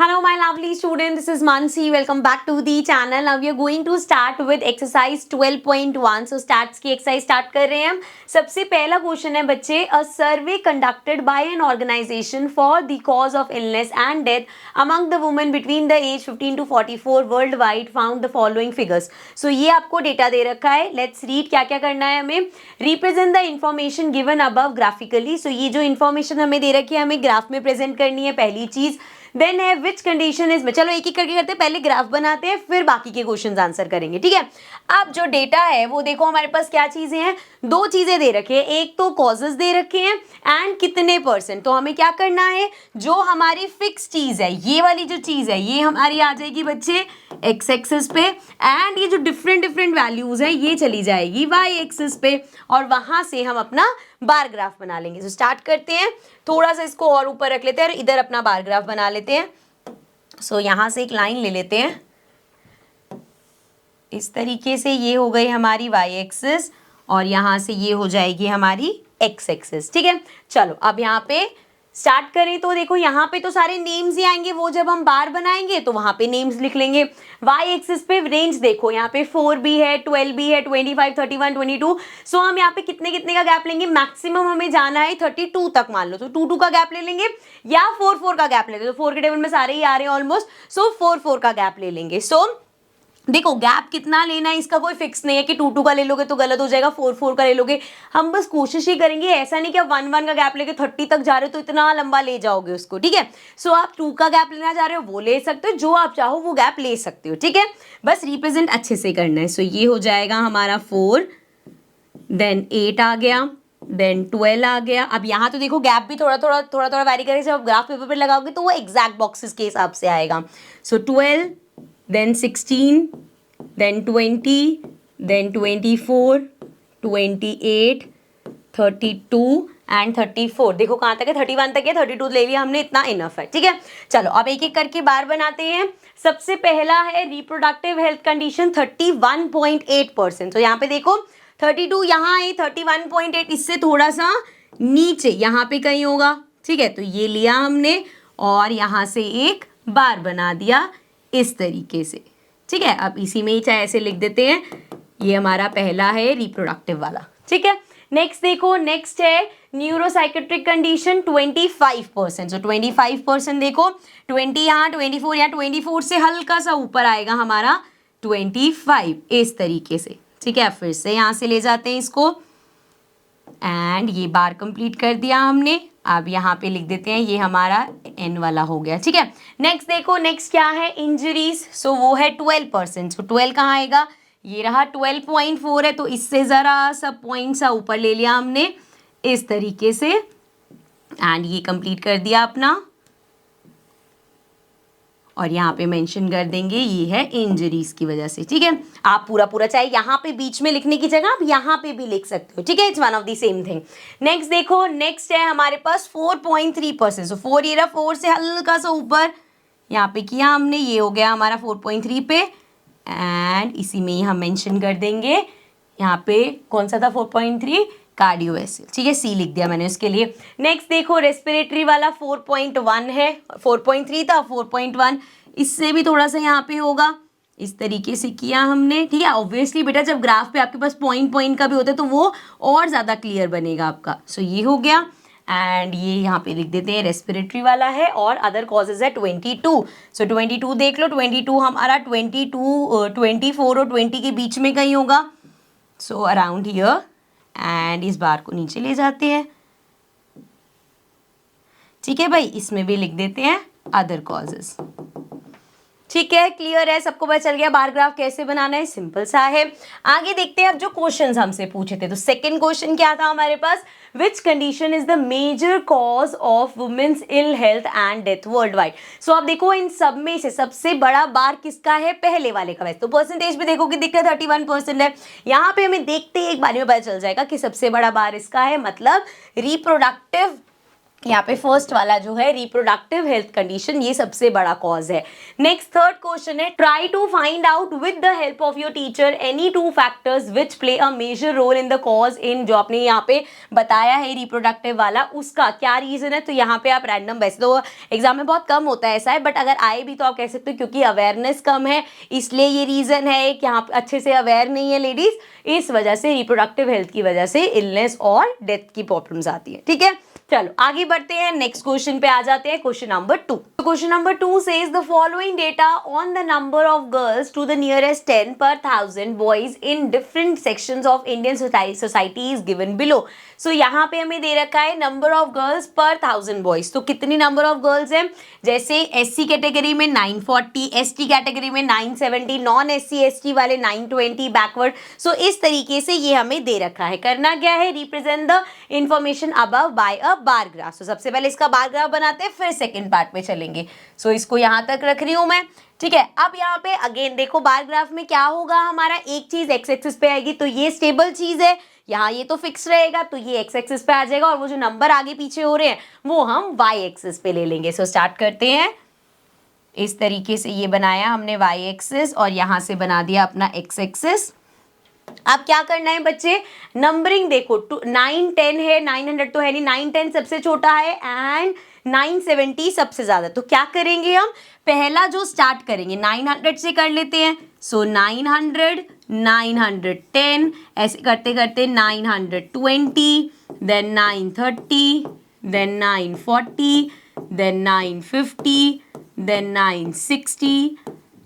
Hello my lovely students, this is Mansi. Welcome back to the channel. Now we are going to start with exercise 12.1. So stats की exercise start कर रहे हैं हम. सबसे पहला question है बच्चे, a survey conducted by an organization for the cause of illness and death among the women between the age 15 to 44 worldwide found the following figures. So ये आपको डेटा दे रखा है. Let's read क्या क्या करना है हमें. Represent the information given above graphically. So ये जो information हमें दे रखी है हमें ग्राफ में प्रेजेंट करनी है पहली चीज. देन है विच कंडीशन इज में, चलो एक एक करके करते हैं, पहले ग्राफ बनाते हैं फिर बाकी के क्वेश्चंस आंसर करेंगे, ठीक है. अब जो डेटा है वो देखो हमारे पास क्या चीजें हैं, दो चीजें दे रखी है, एक तो कॉजेज दे रखे हैं एंड कितने परसेंट. तो हमें क्या करना है, जो हमारी फिक्स चीज है ये वाली जो चीज है ये हमारी आ जाएगी बच्चे एक्स एक्सिस पे, एंड ये जो डिफरेंट वैल्यूज है ये चली जाएगी वाई एक्सिस पे, और वहां से हम अपना बार ग्राफ बना लेंगे. तो स्टार्ट करते हैं, थोड़ा सा इसको और ऊपर रख लेते हैं और इधर अपना बार ग्राफ बना लेते हैं. सो यहां से एक लाइन ले लेते हैं इस तरीके से, ये हो गई हमारी वाई एक्सिस और यहां से ये हो जाएगी हमारी एक्स एक्सिस, ठीक है. चलो अब यहाँ पे स्टार्ट करें तो देखो यहाँ पे तो सारे नेम्स ही आएंगे, वो जब हम बार बनाएंगे तो वहां पे नेम्स लिख लेंगे. वाई एक्सिस पे रेंज देखो, यहाँ पे 4 भी है, 12 भी है, 25, 31, 22. सो हम यहाँ पे कितने कितने का गैप लेंगे, मैक्सिमम हमें जाना है 32 तक, मान लो तो 2 का गैप ले लेंगे या 4 का गैप लेते, तो 4 के टेबल में सारे ही आ रहे हैं ऑलमोस्ट. सो 4 का गैप ले लेंगे. सो देखो गैप कितना लेना है इसका कोई फिक्स नहीं है कि 2 का ले लोगे तो गलत हो जाएगा, 4 का ले लोगे. हम बस कोशिश ही करेंगे, ऐसा नहीं कि आप 1 का गैप लेके 30 तक जा रहे हो तो इतना लंबा ले जाओगे उसको, ठीक है. सो आप 2 का गैप लेना जा रहे हो वो ले सकते हो, जो आप चाहो वो गैप ले सकते हो, ठीक है. बस रिप्रेजेंट अच्छे से करना है. सो ये हो जाएगा हमारा 4, देन 8 आ गया, देन 12 आ गया. अब यहाँ तो देखो गैप भी थोड़ा वैरी करेगा, जब आप ग्राफ पेपर पर लगाओगे तो वो एग्जैक्ट बॉक्सेस के हिसाब से आएगा. सो 12, then 16, then 20, then 24, 28, 32 and 34. देखो कहाँ तक है, 31 तक है, 32 ले लिया हमने, इतना इनफ है, ठीक है. चलो अब एक एक करके बार बनाते हैं. सबसे पहला है रिप्रोडक्टिव हेल्थ कंडीशन 31.8%. तो यहाँ पे देखो 32 यहाँ है, 31.8 इससे थोड़ा सा नीचे यहाँ पे कहीं होगा, ठीक है. तो ये लिया हमने और यहाँ से एक बार बना दिया इस तरीके से, ठीक है. अब इसी में ही चाहे ऐसे लिख देते हैं, ये हमारा पहला है रिप्रोडक्टिव वाला, ठीक है. नेक्स्ट देखो, नेक्स्ट है न्यूरोसाइकेट्रिक कंडीशन 25%. सो 25% देखो 20 यहाँ, 24 यहाँ, 24 से हल्का सा ऊपर आएगा हमारा 25 इस तरीके से, ठीक है. फिर से यहाँ से ले जाते हैं इसको एंड ये बार कंप्लीट कर दिया हमने. अब यहाँ पे लिख देते हैं ये हमारा एन वाला हो गया, ठीक है. नेक्स्ट देखो, नेक्स्ट क्या है, इंजरीज. सो वो है 12%. सो 12 कहाँ आएगा, ये रहा 12.4 है, तो इससे ज़रा सा पॉइंट सा ऊपर ले लिया हमने इस तरीके से एंड ये कंप्लीट कर दिया अपना, और यहाँ पे मेंशन कर देंगे ये है इंजरीज की वजह से, ठीक है. आप पूरा चाहे यहाँ पे बीच में लिखने की जगह आप यहाँ पे भी लिख सकते हो, ठीक है. It's one of the same thing. Next देखो, नेक्स्ट है हमारे पास 4.3%. सो 4 ये रहा, 4 से हल्का सा ऊपर यहाँ पे किया हमने, ये हो गया हमारा 4.3 पे एंड इसी में ही हम मेंशन कर देंगे यहाँ पे कौन सा था 4.3, कार्डियोवेसल, ठीक है. सी लिख दिया मैंने उसके लिए. नेक्स्ट देखो रेस्पिरेटरी वाला 4.1 है, 4.3 था 4.1, इससे भी थोड़ा सा यहाँ पे होगा, इस तरीके से किया हमने, ठीक है. ऑब्वियसली बेटा जब ग्राफ पे आपके पास पॉइंट का भी होता है तो वो और ज़्यादा क्लियर बनेगा आपका. सो ये हो गया एंड ये यहाँ पे लिख देते हैं रेस्पिरेटरी वाला है और अदर कॉजेज है 22. सो 22 देख लो, 22 हमारा 24 और 20 के बीच में कहीं होगा. सो अराउंड हियर एंड इस बार को नीचे ले जाते हैं, ठीक है भाई. इसमें भी लिख देते हैं अदर कॉजेस, ठीक है. क्लियर है, सबको पता चल गया बार ग्राफ कैसे बनाना है, सिंपल सा है. आगे देखते हैं अब जो क्वेश्चंस हमसे पूछे थे. तो सेकंड क्वेश्चन क्या था हमारे पास, which condition is the major cause of women's ill health and death world wide. So अब देखो इन सब में से सबसे बड़ा बार किसका है, पहले वाले का. वैसे तो परसेंटेज पे देखो कि दिख रहा है 31% है, यहाँ पे हमें देखते ही एक बार में पता चल जाएगा कि सबसे बड़ा बार इसका है, मतलब रिप्रोडक्टिव यहाँ पे फर्स्ट वाला जो है रिप्रोडक्टिव हेल्थ कंडीशन, ये सबसे बड़ा कॉज है। नेक्स्ट थर्ड क्वेश्चन है, try to find out with the help of your teacher any two factors which play a major role in the cause in, जो आपने यहाँ पे बताया है रिप्रोडक्टिव वाला, उसका क्या रीजन है। तो यहाँ पे आप रैंडम, वैसे तो एग्जाम में बहुत कम होता है ऐसा है, बट अगर आए भी तो आप कह सकते हो क्योंकि अवेयरनेस कम है इसलिए ये रीजन है कि यहाँ अच्छे से अवेयर नहीं है लेडीज, इस वजह से रिप्रोडक्टिव हेल्थ की वजह से इलनेस और डेथ की प्रॉब्लम्स आती है। ठीक है, चलो आगे बढ़ते हैं, नेक्स्ट क्वेश्चन पे आ जाते हैं, question number 2। Question number 2 says the following data on the number of girls to the nearest 10 per 1000 boys in different sections of Indian society is given below. So यहाँ पे हमें दे रखा है नंबर ऑफ गर्ल्स पर 1000 boys, तो कितनी number of girls हैं, जैसे एससी कैटेगरी में 940, एसटी कैटेगरी में 970, नॉन एससी एसटी वाले 920 बैकवर्ड। सो इस तरीके से ये हमें दे रखा है। करना क्या है, represent the information above by a bar graph. So सबसे पहले इसका बार ग्राफ बनाते हैं, फिर सेकंड पार्ट में चलेंगे। सो इसको यहाँ तक रख रही हूँ मैं। ठीक है, अब यहाँ पे अगेन देखो बार ग्राफ में क्या होगा, हमारा एक चीज एक्स एक्सिस पे आएगी, तो ये स्टेबल चीज है, यहाँ ये तो फिक्स रहेगा, तो ये एक्स एक्सिस पे आ जाएगा, और वो जो नंबर आगे पीछे हो रहे हैं वो हम वाई एक्सिस पे ले लेंगे। सो स्टार्ट करते हैं, इस तरीके से ये बनाया हमने वाई एक्सिस, और यहाँ से बना दिया अपना एक्स एक्सिस। अब क्या करना है बच्चे, नंबरिंग देखो 9 10 है, 900 तो है नहीं, 9 10 सबसे छोटा है एंड 970 सबसे ज्यादा। तो क्या करेंगे हम, पहला जो स्टार्ट करेंगे 900 से कर लेते हैं। सो 900 910 ऐसे करते करते 920, then 930, then 940, then 950, then 960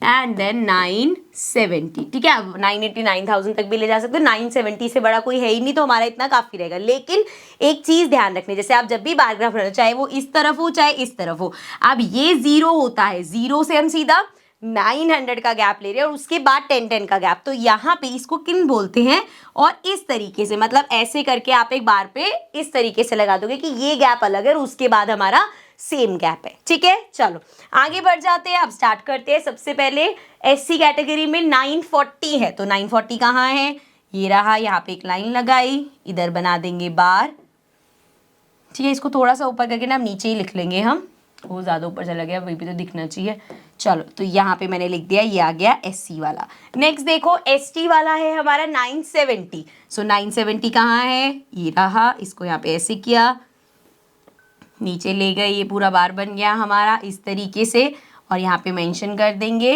and then 970। ठीक है, अब 980 9000 तक भी ले जा सकते हो, 970 से बड़ा कोई है ही नहीं तो हमारा इतना काफी रहेगा। लेकिन एक चीज ध्यान रखनी, जैसे आप जब भी बार ग्राफ बनाना, चाहे वो इस तरफ हो चाहे इस तरफ हो, अब ये 0 होता है, 0 से हम सीधा 900 का गैप ले रहे हैं और उसके बाद 10 10 का गैप, तो यहाँ पे इसको किन बोलते हैं, और इस तरीके से मतलब ऐसे करके आप एक बार पे इस तरीके से लगा दोगे कि ये गैप अलग है और उसके बाद हमारा सेम गैप है। ठीक है, चलो आगे बढ़ जाते हैं, अब स्टार्ट करते हैं। सबसे पहले एससी कैटेगरी में 940 है, तो 940 कहाँ है, ये रहा, यहाँ पे एक लाइन लगाई, इधर बना देंगे बार। ठीक है, इसको थोड़ा सा ऊपर करके ना नीचे ही लिख लेंगे हम, वो ज़्यादा ऊपर चला गया, वही भी तो दिखना चाहिए। चलो, तो यहाँ पे मैंने लिख दिया, ये आ गया एससी वाला। नेक्स्ट देखो एसटी वाला है हमारा 970। सो 970 कहाँ है, ये रहा, इसको यहाँ पे ऐसे किया, नीचे ले गए, ये पूरा बार बन गया हमारा इस तरीके से, और यहाँ पे मेंशन कर देंगे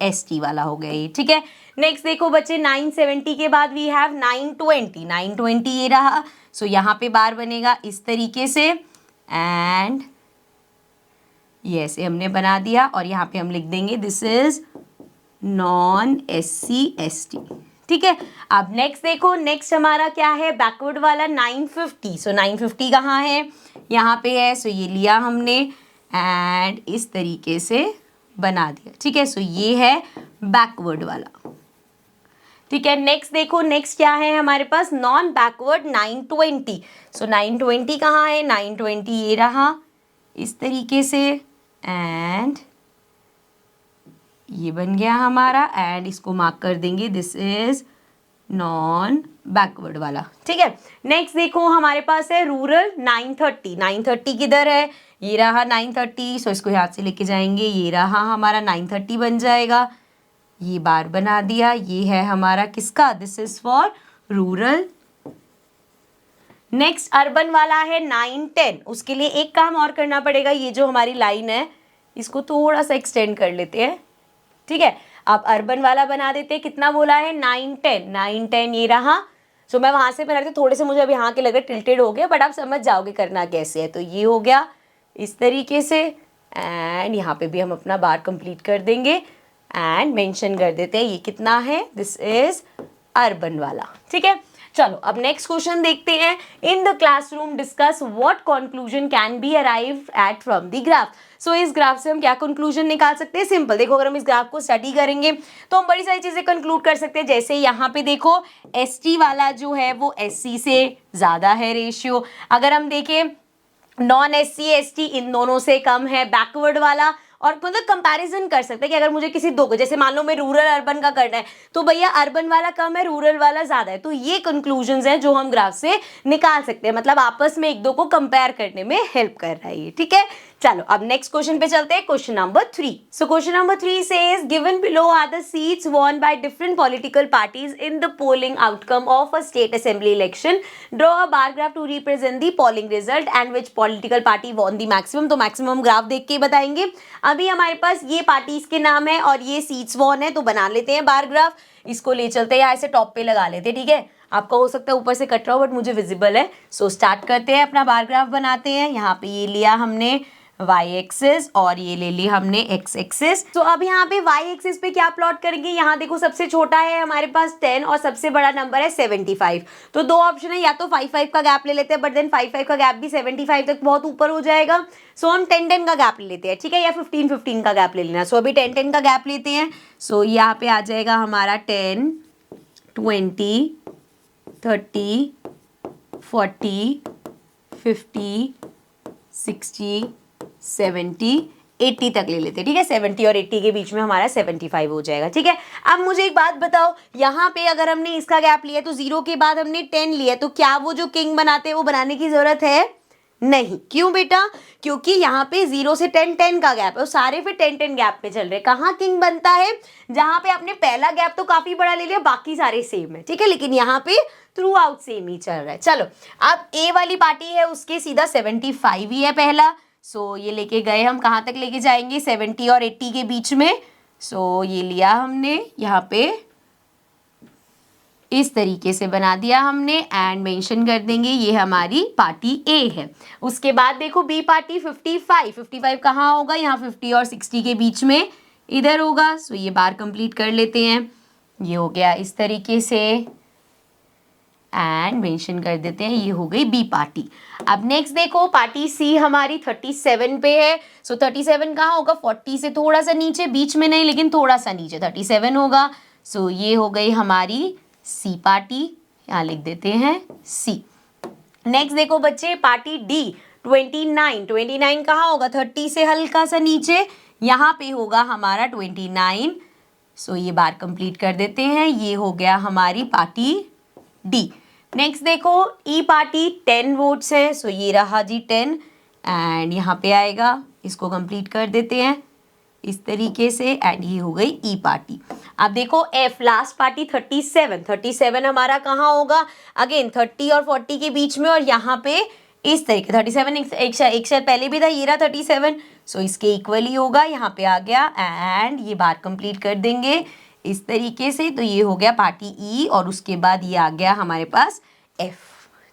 एसटी वाला हो गया ये। ठीक है, नेक्स्ट देखो बच्चे 970 के बाद वी हैव 920, 920 ये रहा। सो यहाँ पे बार बनेगा इस तरीके से, एंड ये ऐसे हमने बना दिया, और यहाँ पे हम लिख देंगे this is non SC ST. ठीक है, अब नेक्स्ट देखो, नेक्स्ट हमारा क्या है, बैकवर्ड वाला 950। सो 950 कहाँ है, यहाँ पे है, सो ये लिया हमने एंड इस तरीके से बना दिया। ठीक है, सो ये है बैकवर्ड वाला। ठीक है, नेक्स्ट देखो, नेक्स्ट क्या है हमारे पास, नॉन बैकवर्ड 920। सो 920 कहाँ है, 920 ये रहा इस तरीके से, एंड ये बन गया हमारा, एंड इसको मार्क कर देंगे दिस इज नॉन बैकवर्ड वाला। ठीक है, नेक्स्ट देखो हमारे पास है रूरल 930। 930 किधर है, ये रहा 930। सो इसको याद से लेके जाएंगे, ये रहा हमारा 930 बन जाएगा, ये बार बना दिया, ये है हमारा किसका, this is for rural. Next urban वाला है 910। उसके लिए एक काम और करना पड़ेगा, ये जो हमारी लाइन है इसको थोड़ा सा एक्सटेंड कर लेते हैं। ठीक है, अब अर्बन वाला बना देते हैं, कितना बोला है 910, 910 ये रहा। सो मैं वहां से बना रही थी, थोड़े से मुझे अब यहाँ के लगे टिल्टेड हो गया, बट आप समझ जाओगे करना कैसे है। तो ये हो गया इस तरीके से, एंड यहाँ पे भी हम अपना बार कंप्लीट कर देंगे एंड मेंशन कर देते हैं ये कितना है, दिस इज अर्बन वाला। ठीक है, चलो अब नेक्स्ट क्वेश्चन देखते हैं। In the classroom discuss what conclusion can be arrive at from the graph. So इस ग्राफ से हम क्या कंक्लूजन निकाल सकते हैं, सिंपल देखो, अगर हम इस ग्राफ को स्टडी करेंगे तो हम बड़ी सारी चीजें कंक्लूड कर सकते हैं। जैसे यहाँ पे देखो एसटी वाला जो है वो एससी से ज्यादा है रेशियो, अगर हम देखें नॉन एससी एसटी इन दोनों से कम है बैकवर्ड वाला, और मतलब कंपैरिजन कर सकते हैं कि अगर मुझे किसी दो को, जैसे मान लो मैं रूरल अर्बन का करना है तो भैया अर्बन वाला कम है, रूरल वाला ज्यादा है, तो ये कंक्लूजन्स हैं जो हम ग्राफ से निकाल सकते हैं, मतलब आपस में एक दो को कंपेयर करने में हेल्प कर रहा है ये, ठीक है। चलो अब नेक्स्ट क्वेश्चन पे चलते हैं, question number 3। So question number 3 says given below are the seats won by different political parties in the polling outcome of a state assembly election. Draw a bar graph to represent the polling result and which political party won the maximum. तो maximum graph देख के बताएंगे। अभी हमारे पास ये parties के नाम है और ये सीट्स वॉन है, तो बना लेते हैं बार ग्राफ। इसको ले चलते हैं, यहाँ से टॉप पे लगा लेते हैं, ठीक है। आपका हो सकता है ऊपर से कट रहा हो बट मुझे विजिबल है। सो स्टार्ट करते हैं, अपना बार ग्राफ बनाते हैं। यहाँ पे ये लिया हमने y एक्सिस और ये ले ली हमने x एक्सिस। तो अब यहाँ पे y एक्सिस पे क्या प्लॉट करेंगे, यहाँ देखो सबसे छोटा है हमारे पास 10 और सबसे बड़ा नंबर है 75। तो दो ऑप्शन है, या तो 5 का गैप ले लेते हैं, बट देन 5 का गैप भी 75 तक बहुत ऊपर हो जाएगा। सो हम 10 का गैप ले लेते हैं, ठीक है, या 15 का गैप ले लेना। सो अभी 10 का गैप लेते हैं। सो यहाँ पे आ जाएगा हमारा 10, 20, 30, 40, 50, 60, 70, 80 तक ले लेते हैं, ठीक है। 70 और 80 के बीच में हमारा 75 हो जाएगा, ठीक है। अब मुझे एक बात बताओ, यहाँ पे अगर हमने इसका गैप लिया तो 0 के बाद हमने 10 लिया, तो क्या वो जो किंग बनाते हैं वो बनाने की जरूरत है? नहीं। क्यों बेटा? क्योंकि यहाँ पे 0 से 10 का गैप है और सारे फिर 10 गैप पे चल रहे हैं। कहाँ किंग बनता है? जहाँ पे आपने पहला गैप तो काफी बड़ा ले लिया, बाकी सारे सेम है, ठीक है, लेकिन यहाँ पे थ्रू आउट सेम ही चल रहा है। चलो अब ए वाली पार्टी है, उसके सीधा 75 ही है पहला। सो ये लेके गए हम, कहाँ तक लेके जाएंगे? 70 और 80 के बीच में। सो ये लिया हमने, यहाँ पे इस तरीके से बना दिया हमने एंड मेंशन कर देंगे ये हमारी पार्टी ए है। उसके बाद देखो बी पार्टी 55 कहाँ होगा? यहाँ 50 और 60 के बीच में इधर होगा। सो ये बार कंप्लीट कर लेते हैं, ये हो गया इस तरीके से एंड मेंशन कर देते हैं, ये हो गई बी पार्टी। अब नेक्स्ट देखो पार्टी सी हमारी 37 पे है। सो 37 कहाँ होगा? 40 से थोड़ा सा नीचे, बीच में नहीं लेकिन थोड़ा सा नीचे 37 होगा। सो ये हो गई हमारी सी पार्टी, यहाँ लिख देते हैं सी। नेक्स्ट देखो बच्चे पार्टी डी 29 कहाँ होगा? 30 से हल्का सा नीचे, यहाँ पे होगा हमारा 29। सो ये बार कंप्लीट कर देते हैं, ये हो गया हमारी पार्टी डी। नेक्स्ट देखो ई पार्टी 10 वोट्स है। सो ये रहा जी 10 एंड यहाँ पे आएगा, इसको कंप्लीट कर देते हैं इस तरीके से एंड ये हो गई ई पार्टी। अब देखो एफ लास्ट पार्टी 37 हमारा कहाँ होगा? अगेन 30 और 40 के बीच में और यहाँ पे इस तरीके 37 एक शायद पहले भी था, ये रहा 37। सो इसके इक्वल ही होगा, यहाँ पे आ गया एंड ये बार कंप्लीट कर देंगे इस तरीके से। तो ये हो गया पार्टी ई और उसके बाद ये आ गया हमारे पास एफ,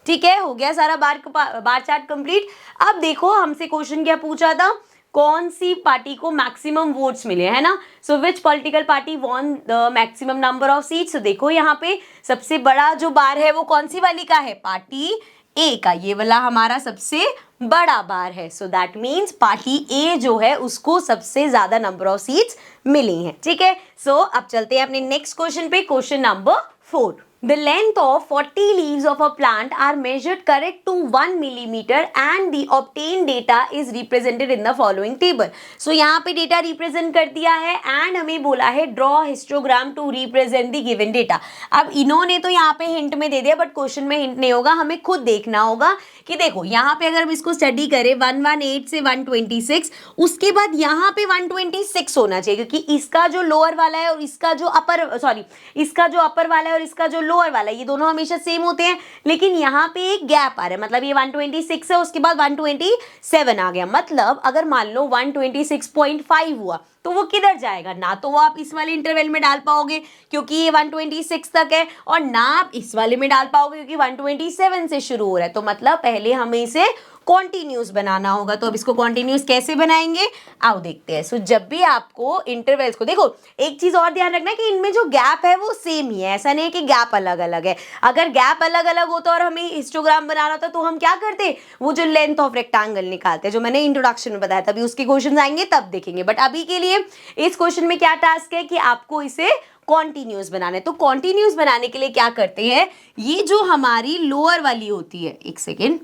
ठीक है, हो गया सारा बार चार्ट कंप्लीट। अब देखो हमसे क्वेश्चन क्या पूछा था, कौन सी पार्टी को मैक्सिमम वोट्स मिले, है ना। So which political party won the maximum number of seats. देखो यहाँ पे सबसे बड़ा जो बार है वो कौन सी वाली का है? पार्टी ए का, ये वाला हमारा सबसे बड़ा बार है। सो दैट मीन्स पार्टी ए जो है उसको सबसे ज्यादा नंबर ऑफ सीट्स मिली हैं, ठीक है। सो अब चलते हैं अपने नेक्स्ट क्वेश्चन पे, question number 4। The length of 40 leaves of a plant are measured correct to 1 millimeter and the obtained data is represented in the following table. So यहाँ पे डेटा रिप्रेजेंट कर दिया है एंड हमें बोला है draw histogram to represent the given data. अब इन्होंने तो यहाँ पे हिंट में दे दिया बट क्वेश्चन में हिंट नहीं होगा, हमें खुद देखना होगा कि देखो यहाँ पे अगर हम इसको स्टडी करें 118 से 126, उसके बाद यहाँ पे 126 होना चाहिए क्योंकि इसका जो लोअर वाला है और इसका जो इसका जो अपर वाला है और इसका जो लोअर वाला, ये दोनों हमेशा सेम होते हैं, लेकिन यहाँ पे एक गैप आ रहा है, मतलब ये 126 है उसके बाद 127 आ गया। मतलब अगर मान लो 126.5 हुआ तो वो किधर जाएगा? ना तो वो आप इस वाले इंटरवल में डाल पाओगे क्योंकि ये 126 तक है और ना आप इस वाले में डाल पाओगे क्योंकि 127 से शुरू हो रहा है। तो मतलब पहले हमें इसे कॉन्टिन्यूस बनाना होगा। तो अब इसको कॉन्टिन्यूस कैसे बनाएंगे, आओ देखते हैं। सो जब भी आपको इंटरवल्स को, देखो एक चीज और ध्यान रखना है कि इनमें जो गैप है वो सेम ही है, ऐसा नहीं है कि गैप अलग अलग है। अगर गैप अलग अलग होता और हमें हिस्टोग्राम बनाना होता तो हम क्या करते, वो जो लेंथ ऑफ रेक्टेंगल निकालते जो मैंने इंट्रोडक्शन में बताया, तभी उसके क्वेश्चन आएंगे तब देखेंगे। बट अभी के लिए इस क्वेश्चन में क्या टास्क है कि आपको इसे कॉन्टिन्यूस बनाना है। तो कॉन्टिन्यूस बनाने के लिए क्या करते हैं, ये जो हमारी लोअर वाली होती है, एक सेकेंड,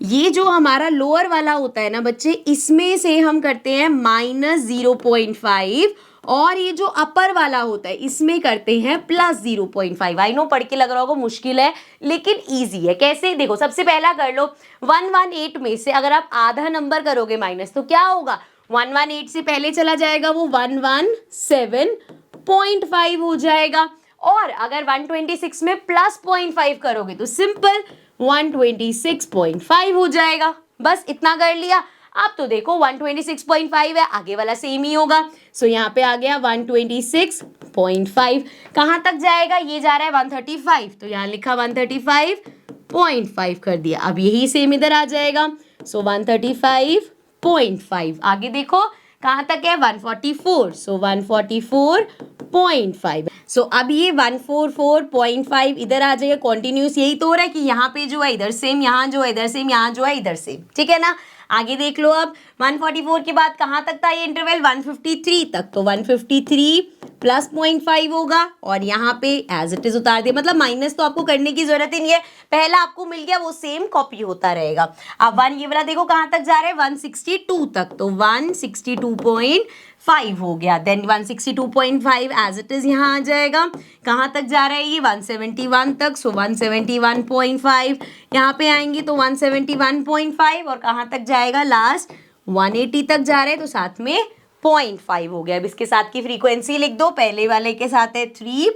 ये जो हमारा लोअर वाला होता है ना बच्चे, इसमें से हम करते हैं -0.5 और ये जो अपर वाला होता है इसमें करते हैं +0.5। आई नो पढ़ के लग रहा होगा मुश्किल है लेकिन इजी है। कैसे, देखो सबसे पहला कर लो, 118 में से अगर आप आधा नंबर करोगे माइनस तो क्या होगा, 118 से पहले चला जाएगा वो 117.5 हो जाएगा। और अगर 126 में +0.5 करोगे तो सिंपल 126.5 हो जाएगा। बस इतना कर लिया। अब तो देखो 126.5 है, आगे वाला सेम ही होगा। सो यहाँ पे आ गया 126.5। कहाँ तक जाएगा, ये जा रहा है 135, तो यहाँ लिखा 135.5 कर दिया। अब यही सेम इधर आ जाएगा। सो 135.5। आगे देखो कहाँ तक है, 144, सो 144.5। सो अब ये 144.5 इधर आ जाएगा। कॉन्टिन्यूस यही तो हो रहा है कि यहाँ पे जो है इधर सेम, यहाँ जो है इधर सेम, यहाँ जो है इधर सेम, ठीक है ना। आगे देख लो, अब 144 के बाद कहाँ तक था ये इंटरवल, 153 तक, तो 153 प्लस 0.5 होगा और यहाँ पे एज इट इज उतार दिया। मतलब माइनस तो आपको करने की जरूरत ही नहीं है, पहला आपको मिल गया वो सेम कॉपी होता रहेगा। अब 1 ये वाला देखो कहाँ तक जा रहा है, 162 तक, तो 162.5 हो गया। देन 162.5 एज इट इज यहाँ आ जाएगा। कहाँ तक जा रहा है ये, 171 तक, सो 171.5 यहाँ पे आएंगे तो 171.5 और कहाँ तक जाएगा लास्ट 180 तक जा रहे हैं, तो साथ में 0.5 हो गया। अब इसके साथ की फ्रीक्वेंसी लिख दो, पहले वाले के साथ है 3,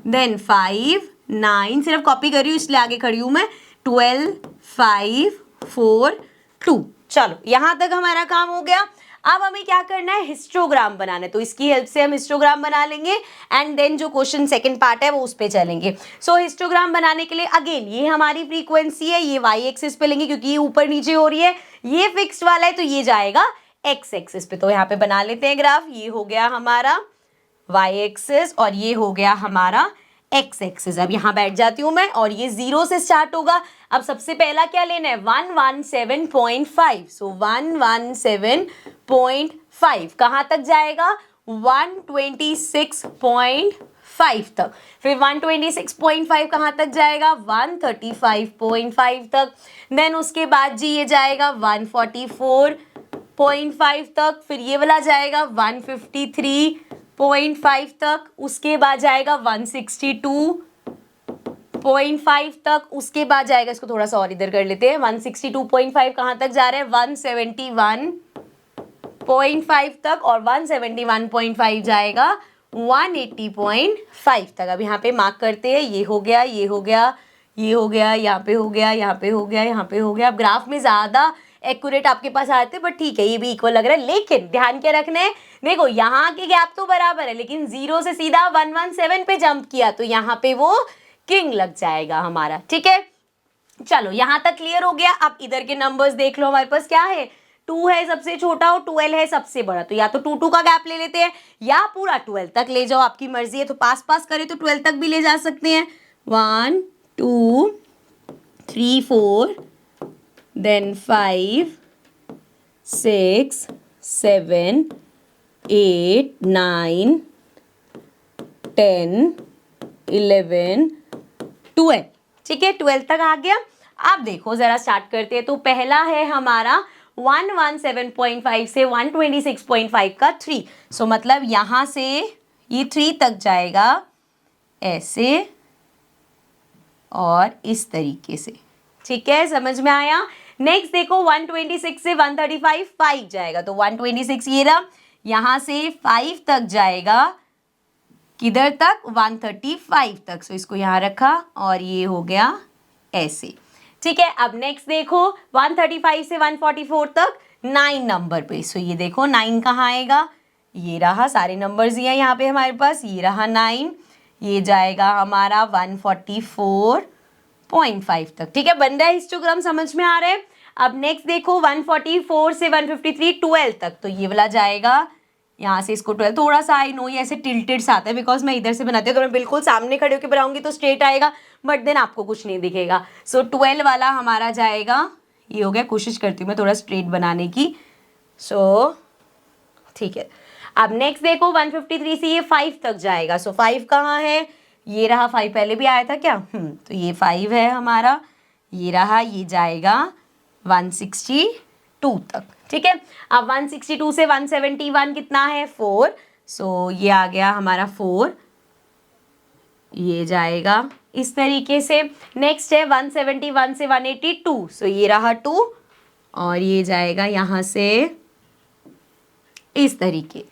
देन 5, 9, सिर्फ कॉपी कर रही हूँ इसलिए आगे खड़ी हूँ मैं, 12, 5, 4, 2। चलो यहाँ तक हमारा काम हो गया। अब हमें क्या करना है, हिस्टोग्राम बनाना है, तो इसकी हेल्प से हम हिस्टोग्राम बना लेंगे एंड देन जो क्वेश्चन सेकंड पार्ट है वो उस पे चलेंगे। सो हिस्टोग्राम बनाने के लिए अगेन ये हमारी फ्रीक्वेंसी है, ये वाई एक्सिस पे लेंगे क्योंकि ये ऊपर नीचे हो रही है, ये फिक्स्ड वाला है तो ये जाएगा एक्स एक्सिस पे। तो यहाँ पे बना लेते हैं ग्राफ, ये हो गया हमारा वाई एक्सिस और ये हो गया हमारा एक्स एक्सिस। अब यहाँ बैठ जाती हूँ मैं और ये 0 से स्टार्ट होगा। अब सबसे पहला क्या लेना है, 117.5, सो 117.5 कहाँ तक जाएगा, 126.5 तक। फिर 126.5 कहाँ तक जाएगा, 135.5 तक। देन उसके बाद जी ये जाएगा 144.5 तक। फिर ये वाला जाएगा 153.5 तक। उसके बाद जाएगा 162.5 तक। उसके बाद जाएगा, इसको थोड़ा सा और इधर कर लेते हैं, 162.5 कहाँ तक जा रहा है, 171.5 तक और 171.5 जाएगा 180.5 तक। अब यहाँ पे मार्क करते हैं, ये हो गया, ये हो गया, ये हो गया, यहाँ पे हो गया, यहाँ पे हो गया, यहाँ पे हो गया। अब ग्राफ में ज़्यादा एक्यूरेट आपके पास आते हैं बट ठीक है ये भी इक्वल लग रहा है, लेकिन ध्यान क्या रखना है, देखो यहाँ के गैप तो बराबर है लेकिन 0 से सीधा 117 पे जंप किया तो यहाँ पे वो किंग लग जाएगा हमारा, ठीक है। चलो यहाँ तक क्लियर हो गया। अब इधर के नंबर्स देख लो, हमारे पास क्या है, 2 है सबसे छोटा और 12 है सबसे बड़ा, तो या तो 2 का गैप ले लेते हैं या पूरा 12 तक ले जाओ, आपकी मर्जी है। तो पास पास करें तो 12 तक भी ले जा सकते हैं, 1 2 3 4 देन 5 6 7 8 9 10 11 12, ठीक है, 12 तक आ गया। अब देखो जरा स्टार्ट करते हैं। तो पहला है हमारा 117.5 से 126.5 का 3, सो मतलब यहाँ से ये 3 तक जाएगा ऐसे और इस तरीके से, ठीक है, समझ में आया। नेक्स्ट देखो 126 से 135 5 जाएगा, तो 126 ये रहा, यहाँ से 5 तक जाएगा, किधर तक, 135 तक, सो इसको यहाँ रखा और ये हो गया ऐसे, ठीक है। अब नेक्स्ट देखो 135 से 144 तक 9 नंबर पे, सो ये देखो 9 कहाँ आएगा, ये रहा, सारे नंबर्स ही हैं यहाँ पे हमारे पास, ये रहा 9, ये जाएगा हमारा 144.5 तक, ठीक है, बन रहा है हिस्टोग्राम, समझ में आ रहा है। अब नेक्स्ट देखो 144 से 153 12 तक, तो ये वाला जाएगा यहाँ से, इसको 12, थोड़ा सा आई नो ये ऐसे टिल्टेड सा आता है बिकॉज मैं इधर से बनाती हूँ, तो मैं बिल्कुल सामने खड़े होकर बनाऊंगी तो स्ट्रेट आएगा बट देन आपको कुछ नहीं दिखेगा। सो 12 वाला हमारा जाएगा, ये हो गया, कोशिश करती हूँ मैं थोड़ा स्ट्रेट बनाने की, सो ठीक है। अब नेक्स्ट देखो 153 से ये 5 तक जाएगा, सो 5 कहाँ है, ये रहा, 5 पहले भी आया था क्या, तो ये 5 है हमारा, ये रहा, ये जाएगा 162 तक, ठीक है। अब 162 से 171 कितना है 4, सो ये आ गया हमारा 4, ये जाएगा इस तरीके से। नेक्स्ट है 171 से 182, सो ये रहा 2 और ये जाएगा यहाँ से इस तरीके,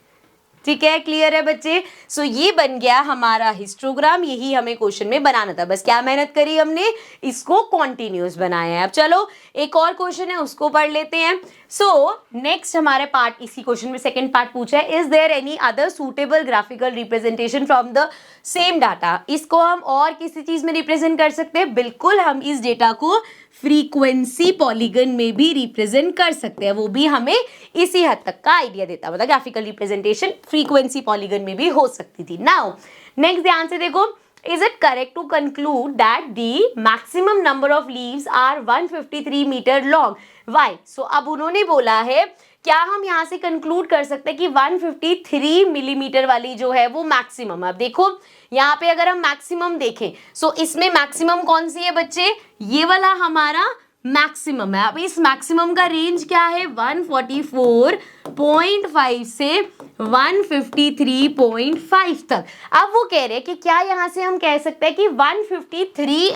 ठीक है। क्लियर है बच्चे? सो ये बन गया हमारा हिस्टोग्राम, यही हमें क्वेश्चन में बनाना था। बस क्या मेहनत करी हमने, इसको कॉन्टिन्यूस बनाया है। अब चलो एक और क्वेश्चन है उसको पढ़ लेते हैं। सो नेक्स्ट हमारे पार्ट, इसी क्वेश्चन में सेकंड पार्ट पूछा है, is there any other suitable graphical representation from the same data. इसको हम और किसी चीज में रिप्रेजेंट कर सकते हैं, बिल्कुल हम इस डेटा को फ्रीक्वेंसी पॉलीगन में भी रिप्रेजेंट कर सकते हैं, वो भी हमें इसी हद तक का आइडिया देता, मतलब ग्राफिकल रिप्रेजेंटेशन फ्रीक्वेंसी पॉलीगन में भी हो सकती थी। नाउ नेक्स्ट ध्यान से देखो, is it correct to conclude that the maximum number of leaves are 153 metre long, why. So अब उन्होंने बोला है, क्या हम यहाँ से कंक्लूड कर सकते हैं कि 153 मिलीमीटर वाली जो है वो मैक्सिमम। अब देखो यहाँ पे अगर हम मैक्सिमम देखें, सो इसमें मैक्सिमम कौन सी है बच्चे, ये वाला हमारा मैक्सिमम है। अब इस मैक्सिमम का रेंज क्या है 144.5 से 153.5 तक। अब वो कह रहे हैं कि क्या यहाँ से हम कह सकते हैं कि 153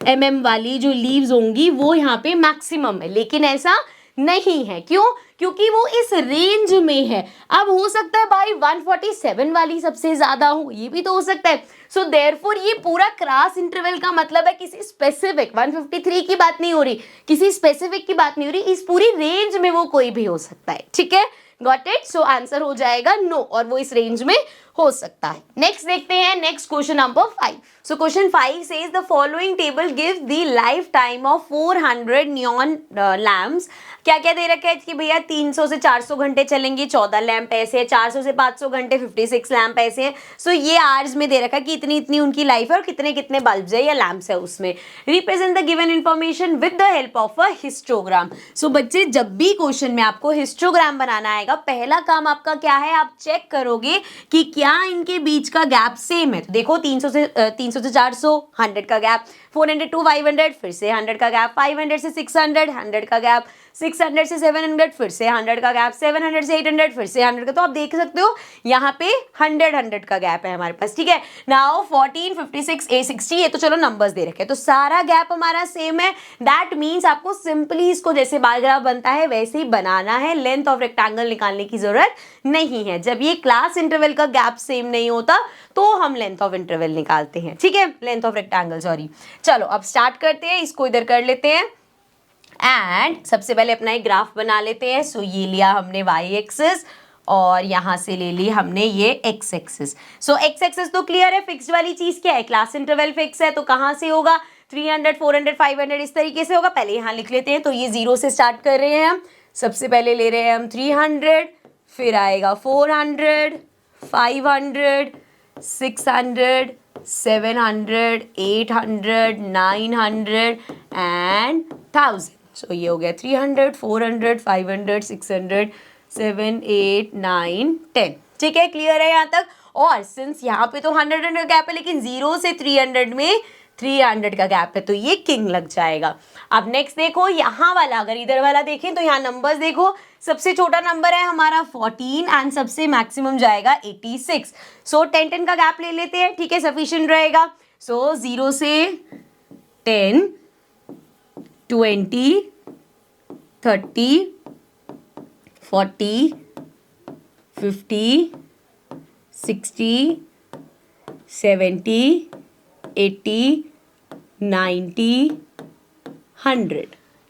mm वाली जो लीव्स होंगी वो यहाँ पे मैक्सिमम है, लेकिन ऐसा नहीं है। क्यों? क्योंकि वो इस रेंज में है। अब हो सकता है भाई 147 वाली सबसे ज्यादा हो, ये भी तो हो सकता है। सो देयरफॉर ये पूरा क्रॉस इंटरवल का मतलब है किसी स्पेसिफिक 153 की बात नहीं हो रही, किसी स्पेसिफिक की बात नहीं हो रही, इस पूरी रेंज में वो कोई भी हो सकता है, ठीक है। Got it? सो आंसर हो जाएगा नो, और वो इस रेंज में हो सकता है। नेक्स्ट देखते हैं, next question number 5। So question 5 says the following table gives the life time of 400 neon lamps. क्या क्या दे रखा है कि भैया 300 से 400 घंटे चलेंगे 14 लैंप ऐसे है, 400 से 500 घंटे 56 लैंप ऐसे हैं। सो ये आवर्स में दे रखा है कि इतनी इतनी उनकी लाइफ है और कितने कितने बल्ब्स है या लैंप्स है उसमें। Represent the given information with the help of a histogram. So बच्चे जब भी क्वेश्चन में आपको हिस्टोग्राम बनाना आएगा, पहला काम आपका क्या है, आप चेक करोगे कि क्या इनके बीच का गैप सेम है। तो देखो 300 से 400 100 का गैप, 400 to 500 फिर से 100 का गैप, 500 से 600 100 का गैप, 600 से 700 फिर से 100 का गैप, 700 से 800 फिर से 100 का। तो आप देख सकते हो यहाँ पे 100 का गैप है हमारे पास, ठीक है। नाउ 14 56 A60 ये तो चलो नंबर्स दे रखे हैं, तो सारा गैप हमारा सेम है। दैट मीन्स आपको सिंपली इसको जैसे बार ग्राफ बनता है वैसे ही बनाना है, लेंथ ऑफ रेक्टेंगल निकालने की जरूरत नहीं है। जब ये क्लास इंटरवल का गैप सेम नहीं होता तो हम लेंथ ऑफ इंटरवल निकालते हैं, ठीक है, लेंथ ऑफ रेक्टेंगल, सॉरी। चलो अब स्टार्ट करते हैं, इसको इधर कर लेते हैं एंड सबसे पहले अपना एक ग्राफ बना लेते हैं। सो ये लिया हमने y एक्सिस और यहाँ से ले ली हमने ये x एक्सिस। सो x एक्सिस तो क्लियर है, फिक्स्ड वाली चीज क्या है, क्लास इंटरवल फिक्स है, तो कहाँ से होगा 300 400 500 इस तरीके से होगा। पहले यहाँ लिख लेते हैं, तो ये 0 से स्टार्ट कर रहे हैं हम, सबसे पहले ले रहे हैं हम 300, फिर आएगा 400 500 600 700 800 900 एंड 1000। सो ये हो गया 300 400 500 600 7 8 9 10, ठीक है। क्लियर है यहाँ तक? और सिंस यहाँ पे तो 100 गैप है, लेकिन 0 से 300 में 300 का गैप है, तो ये किंग लग जाएगा। अब नेक्स्ट देखो यहाँ वाला, अगर इधर वाला देखें तो यहाँ नंबर्स देखो, सबसे छोटा नंबर है हमारा 14 एंड सबसे मैक्सिमम जाएगा 86। सो 10 का गैप ले लेते हैं, ठीक है, सफिशिएंट रहेगा। सो 0 से 10 20 30 40 50 60 70 80 90 100,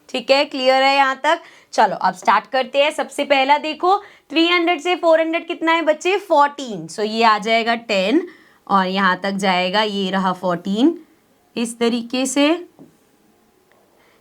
ठीक है। क्लियर है यहाँ तक? चलो अब स्टार्ट करते हैं। सबसे पहला देखो 300 से 400 कितना है बच्चे 14, सो ये आ जाएगा 10 और यहाँ तक जाएगा, ये रहा 14 इस तरीके से,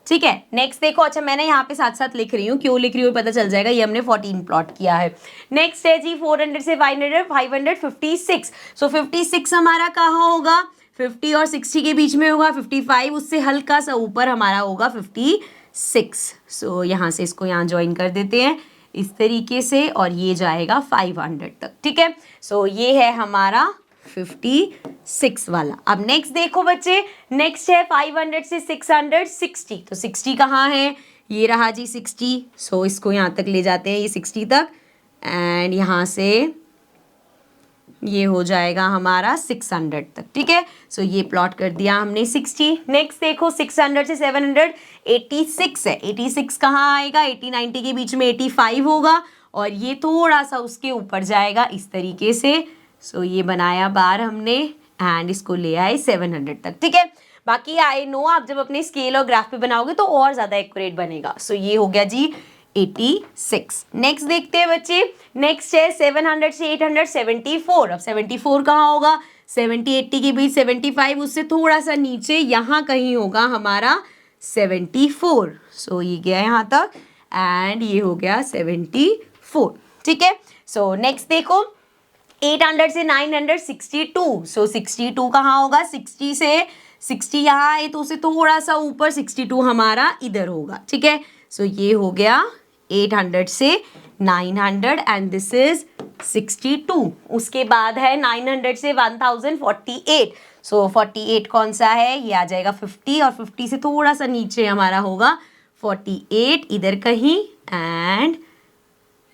ठीक है। नेक्स्ट देखो, अच्छा मैंने यहाँ पे साथ साथ लिख रही हूँ, क्यों लिख रही हूँ पता चल जाएगा, ये हमने 14 प्लॉट किया है। नेक्स्ट है जी 400 से 500 556। सो 56 हमारा कहाँ होगा, 50 और 60 के बीच में होगा, 55 उससे हल्का सा ऊपर हमारा होगा 56। सो यहाँ से इसको यहाँ ज्वाइन कर देते हैं इस तरीके से, और ये जाएगा 500 तक, ठीक है। सो ये है हमारा 56 वाला। अब नेक्स्ट देखो बच्चे, नेक्स्ट है 500 से 660। तो 60 कहाँ है, ये रहा जी 60, सो इसको यहाँ तक ले जाते हैं, ये 60 तक, एंड यहाँ से ये हो जाएगा हमारा 600 तक, ठीक है। सो ये प्लॉट कर दिया हमने 60। नेक्स्ट देखो 600 से 700 86 है, 86 कहाँ आएगा, 80 90 के बीच में 85 होगा, और ये थोड़ा सा उसके ऊपर जाएगा इस तरीके से। सो ये बनाया बार हमने एंड इसको ले आए 700 तक, ठीक है। बाकी आई नो आप जब अपने स्केल और ग्राफ पे बनाओगे तो और ज़्यादा एक्यूरेट बनेगा। सो ये हो गया जी 86। नेक्स्ट देखते हैं बच्चे, नेक्स्ट है 700 से 874। अब 74 कहाँ होगा, 70 80 के बीच 75, उससे थोड़ा सा नीचे यहाँ कहीं होगा हमारा 74। सो ये गया यहाँ तक एंड ये हो गया 74, ठीक है। सो नेक्स्ट देखो 800 से 962। सो 62 कहाँ होगा, 60 से 60 यहाँ आए तो उसे थोड़ा सा ऊपर 62 हमारा इधर होगा, ठीक है। सो ये हो गया 800 से 900 एंड दिस इज 62। उसके बाद है 900 से 1048। सो 48 कौन सा है, ये आ जाएगा 50, और 50 से थोड़ा सा नीचे हमारा होगा 48 इधर कहीं, एंड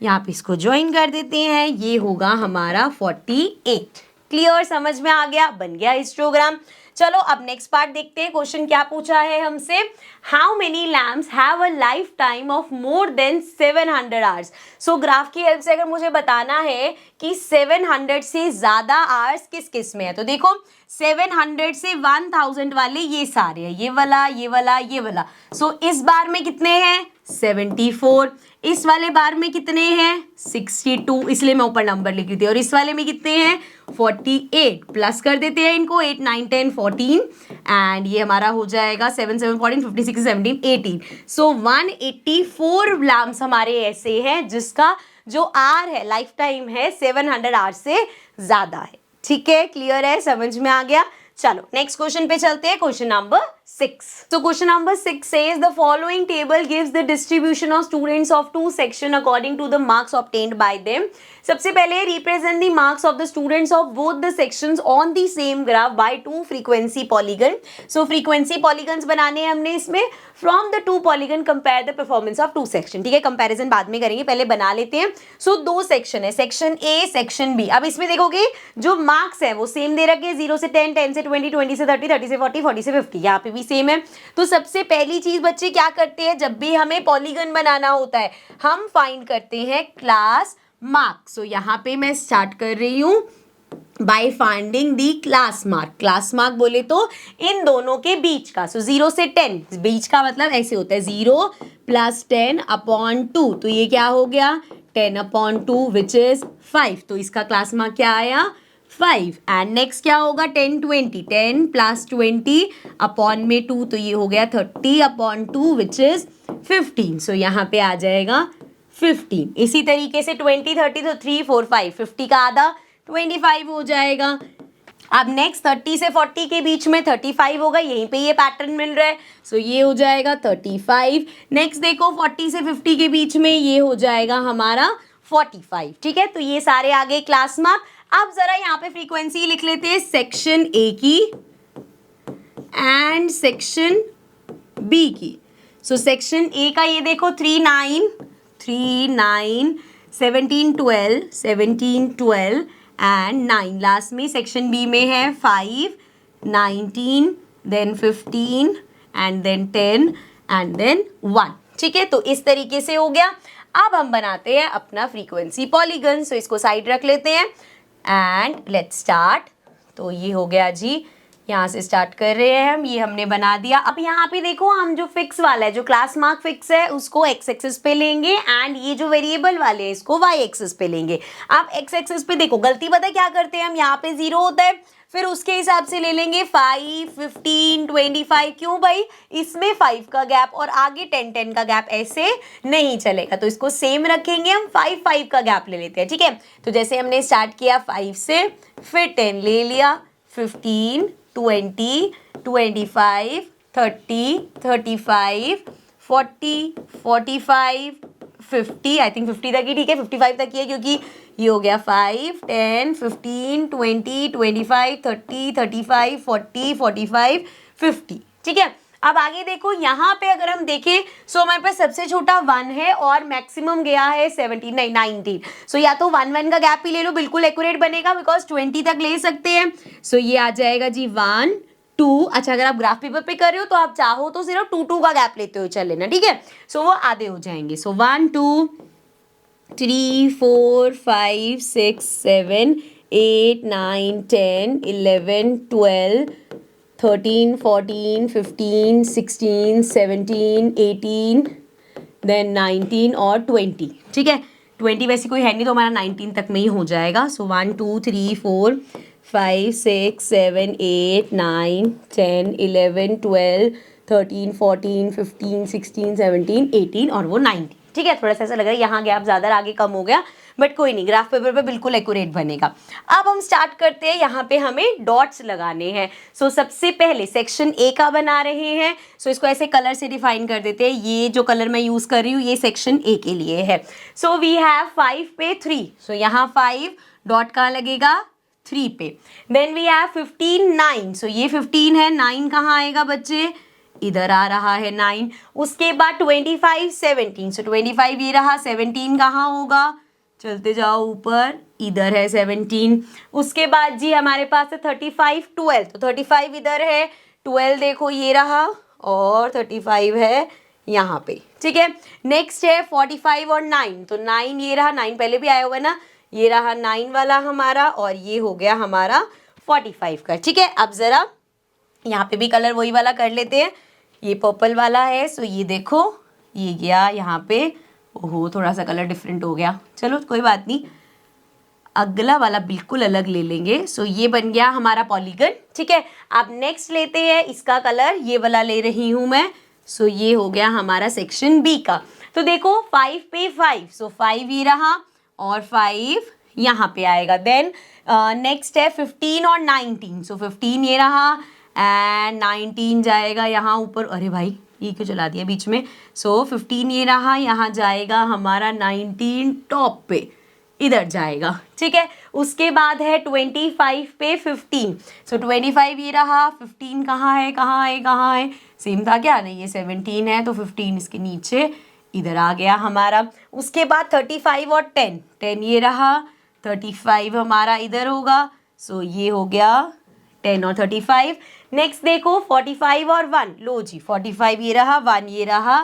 यहाँ पे इसको ज्वाइन कर देते हैं, ये होगा हमारा 48। क्लियर, समझ में आ गया, बन गया हिस्टोग्राम। चलो अब नेक्स्ट पार्ट देखते हैं। क्वेश्चन क्या पूछा है हमसे, how many lamps have a life time of more than 700 hours. So graph की हेल्प से अगर मुझे बताना है कि 700 से ज़्यादा आवर्स किस किस में है, तो देखो 700 से 1000 वाले ये सारे हैं, ये वाला ये वाला ये वाला। सो इस बार में कितने हैं 74, इस वाले बार में कितने हैं 62, इसलिए मैं ऊपर नंबर लिख रही थी, और इस वाले में कितने हैं 48। प्लस कर देते हैं इनको, 8 9 10 14 एंड ये हमारा हो जाएगा 7 7 14 56 17 18। सो 184 लैम्प्स हमारे ऐसे हैं जिसका जो आर है लाइफ टाइम है 700 आवर से ज़्यादा है, ठीक है। क्लियर है, समझ में आ गया। चलो नेक्स्ट क्वेश्चन पे चलते हैं, question number 6। So question number 6 says the following table gives the distribution of students of two section according to the marks obtained by them. सबसे पहले represent the marks of the students of both the sections on the same graph by two frequency polygon. So frequency polygons बनाने हैं हमने इसमें, from the two polygon compare the performance of two section, ठीक है। comparison बाद में करेंगे, पहले बना लेते हैं। So दो सेक्शन है, सेक्शन A सेक्शन B। अब इसमें देखोगे जो मार्क्स है वो सेम दे रखे, 0 से 10 10 से 20 20 से 30 30 से 40 40 से 50, यहाँ पे भी सेम है। तो सबसे पहली चीज बच्चे क्या करते हैं, जब भी हमें पॉलीगन बनाना होता है हम फाइंड करते हैं क्लास मार्क। सो यहाँ पे मैं स्टार्ट कर रही हूँ by finding the class mark. Class mark बोले तो इन दोनों के बीच का, सो 0 से 10 बीच का मतलब ऐसे होता है 0 + 10 अपॉन 2, तो ये क्या हो गया 10 अपॉन 2 विच इज 5। तो इसका क्लास मार्क क्या आया 5। एंड नेक्स्ट क्या होगा 10 20, 10 + 20 अपॉन में 2, तो ये हो गया 30 अपॉन 2 विच इज 15। सो यहाँ पे आ जाएगा 15। इसी तरीके से 20 30 तो 3 4 5, 50 का आधा 25 हो जाएगा। अब नेक्स्ट 30 से 40 के बीच में 35 होगा, यहीं पे ये पैटर्न मिल रहा है। सो ये हो जाएगा 35। नेक्स्ट देखो 40 से 50 के बीच में ये हो जाएगा हमारा 45, ठीक है। तो ये सारे आ गए क्लास मार्क। अब जरा यहाँ पे फ्रीक्वेंसी लिख लेते हैं, सेक्शन ए की एंड सेक्शन बी की। सो सेक्शन ए का ये देखो 3 9 3 9 17 12 17 12 एंड 9 लास्ट में। सेक्शन बी में है 5 19 then 15 and then 10 and then 1, ठीक है। तो इस तरीके से हो गया। अब हम बनाते हैं अपना फ्रीक्वेंसी पॉलीगन। सो इसको साइड रख लेते हैं एंड लेट्स स्टार्ट। तो ये हो गया जी, यहाँ से स्टार्ट कर रहे हैं हम, ये हमने बना दिया। अब यहाँ पे देखो हम जो फिक्स वाला है, जो क्लास मार्क फिक्स है उसको एक्स एक्सिस पे लेंगे एंड ये जो वेरिएबल वाले हैं इसको वाई एक्सिस पे लेंगे। अब एक्स एक्सिस पे देखो गलती पता क्या करते हैं हम, यहाँ पे 0 होता है, फिर उसके हिसाब से ले लेंगे 5 15 25। क्यों भाई, इसमें 5 का गैप और आगे 10 10 का गैप ऐसे नहीं चलेगा, तो इसको सेम रखेंगे हम, 5 5 का गैप ले लेते हैं, ठीक है। तो जैसे हमने स्टार्ट किया 5 से, फिर 10 ले लिया, 15 20 25 30 35 40 45 50, आई थिंक 50 तक ही ठीक है, 55 तक ही है क्योंकि ये हो गया 5 10 15 20 25 30 35 40 45 50, ठीक है। अब आगे देखो, यहाँ पे अगर हम देखें सो हमारे पास सबसे छोटा 1 है और मैक्सिमम गया है 17 नहीं 19। सो या तो 1 का गैप ही ले लो, बिल्कुल एक्यूरेट बनेगा बिकॉज 20 तक ले सकते हैं। सो ये आ जाएगा जी 1 2। अच्छा, अगर आप ग्राफ पेपर पे कर रहे हो तो आप चाहो तो सिर्फ 2 का गैप लेते हो चल लेना, ठीक है। सो वो आधे हो जाएंगे। सो 1 2 3 4 5 6 7 8 9 10 11 12 13 14 15 16 17 18 देन 19 और 20, ठीक है। 20 वैसे कोई है नहीं तो हमारा 19 तक में ही हो जाएगा। सो 1 2 3 4 5 6 7 8 9 10 11 12 13 14 15 16 17 18 और वो 19, ठीक है। थोड़ा सा ऐसा लग रहा है यहाँ गैप ज़्यादा आगे कम हो गया, बट कोई नहीं, ग्राफ पेपर पे बिल्कुल एक्यूरेट बनेगा। अब हम स्टार्ट करते हैं, यहाँ पे हमें डॉट्स लगाने हैं। सो सबसे पहले सेक्शन ए का बना रहे हैं। सो इसको ऐसे कलर से डिफाइन कर देते हैं। ये जो कलर मैं यूज़ कर रही हूँ ये सेक्शन ए के लिए है। सो वी हैव 5 पे 3। सो यहाँ 5 डॉट कहाँ लगेगा 3 पे। Then we have 15 9। सो ये 15 है, 9 कहाँ आएगा बच्चे, इधर आ रहा है 9। उसके बाद 25 17। सो 25 ये रहा, 17 कहाँ होगा, चलते जाओ ऊपर, इधर है 17। उसके बाद जी हमारे पास है 35 12। तो 35 इधर है, 12 देखो ये रहा और 35 है यहाँ पे, ठीक है। नेक्स्ट है 45 और 9। तो 9 ये रहा, 9 पहले भी आया हुआ है ना, ये रहा 9 वाला हमारा और ये हो गया हमारा 45 का, ठीक है। अब ज़रा यहाँ पे भी कलर वही वाला कर लेते हैं। ये पर्पल वाला है। सो ये देखो ये गया यहाँ पे, ओहो थोड़ा सा कलर डिफरेंट हो गया, चलो कोई बात नहीं, अगला वाला बिल्कुल अलग ले लेंगे। सो ये बन गया हमारा पॉलीगन, ठीक है। अब नेक्स्ट लेते हैं, इसका कलर ये वाला ले रही हूँ मैं। सो ये हो गया हमारा सेक्शन बी का। तो देखो 5 पे 5। सो 5 ये रहा और 5 यहाँ पे आएगा। देन नेक्स्ट है 15 और 19। सो 15 ये रहा एंड 19 जाएगा यहाँ ऊपर, अरे भाई ये क्यों चला दिया बीच में। सो 15 ये रहा, यहाँ जाएगा हमारा 19 टॉप पे, इधर जाएगा, ठीक है। उसके बाद है 25 पे 15। सो 25 ये रहा, 15 कहाँ है कहाँ है कहाँ है, सेम था क्या, नहीं ये 17 है तो 15 इसके नीचे इधर आ गया हमारा। उसके बाद 35 और 10। 10 ये रहा, 35 हमारा इधर होगा। सो ये हो गया 10 और 35। नेक्स्ट देखो 45 और 1। लो जी 45 ये रहा, 1 ये रहा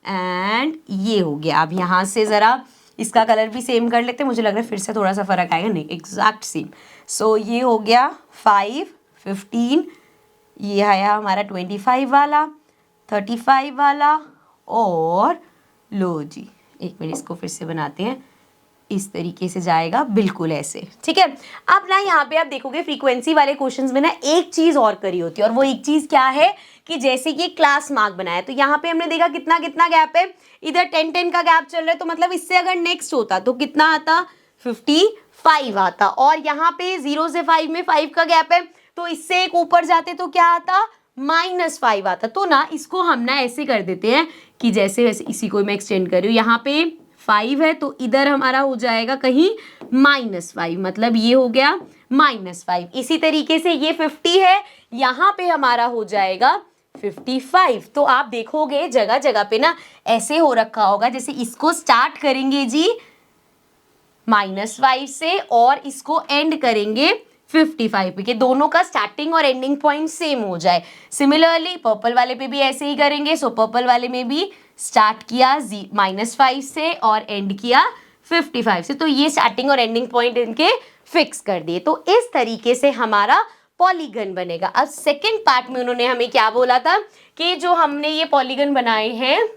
एंड ये हो गया। अब यहाँ से ज़रा इसका कलर भी सेम कर लेते हैं, मुझे लग रहा है फिर से थोड़ा सा फ़र्क आएगा, नहीं एग्जैक्ट सेम। सो ये हो गया 5 15, ये आया हमारा 25 वाला, 35 वाला और लो जी एक मिनट इसको फिर से बनाते हैं, इस तरीके से जाएगा बिल्कुल ऐसे, ठीक है। अब ना यहाँ पे आप देखोगे फ्रीक्वेंसी वाले क्वेश्चंस में ना एक चीज़ और करी होती है, और वो एक चीज़ क्या है कि जैसे ये क्लास मार्क बनाया तो यहाँ पे हमने देखा कितना कितना गैप है, इधर 10-10 का गैप चल रहा है, तो मतलब इससे अगर नेक्स्ट होता तो कितना आता 55 आता, और यहाँ पे 0 से 5 में 5 का गैप है तो इससे एक ऊपर जाते तो क्या आता -5 आता। तो ना इसको हम ना ऐसे कर देते हैं कि जैसे वैसे इसी को मैं एक्सटेंड कर रही हूँ, यहाँ पे 5 है तो इधर हमारा हो जाएगा कहीं -5, मतलब ये हो गया -5। इसी तरीके से ये 50 है, यहाँ पे हमारा हो जाएगा 55। तो आप देखोगे जगह जगह पे ना ऐसे हो रखा होगा, जैसे इसको स्टार्ट करेंगे जी -5 से और इसको एंड करेंगे 55 पे, कि दोनों का स्टार्टिंग और एंडिंग पॉइंट सेम हो जाए। सिमिलरली पर्पल वाले पे भी ऐसे ही करेंगे। सो पर्पल वाले में भी स्टार्ट किया -5 से और एंड किया 55 से, तो ये स्टार्टिंग और एंडिंग पॉइंट इनके फिक्स कर दिए। तो इस तरीके से हमारा पॉलीगन बनेगा। अब सेकेंड पार्ट में उन्होंने हमें क्या बोला था कि जो हमने ये पॉलीगन बनाए हैं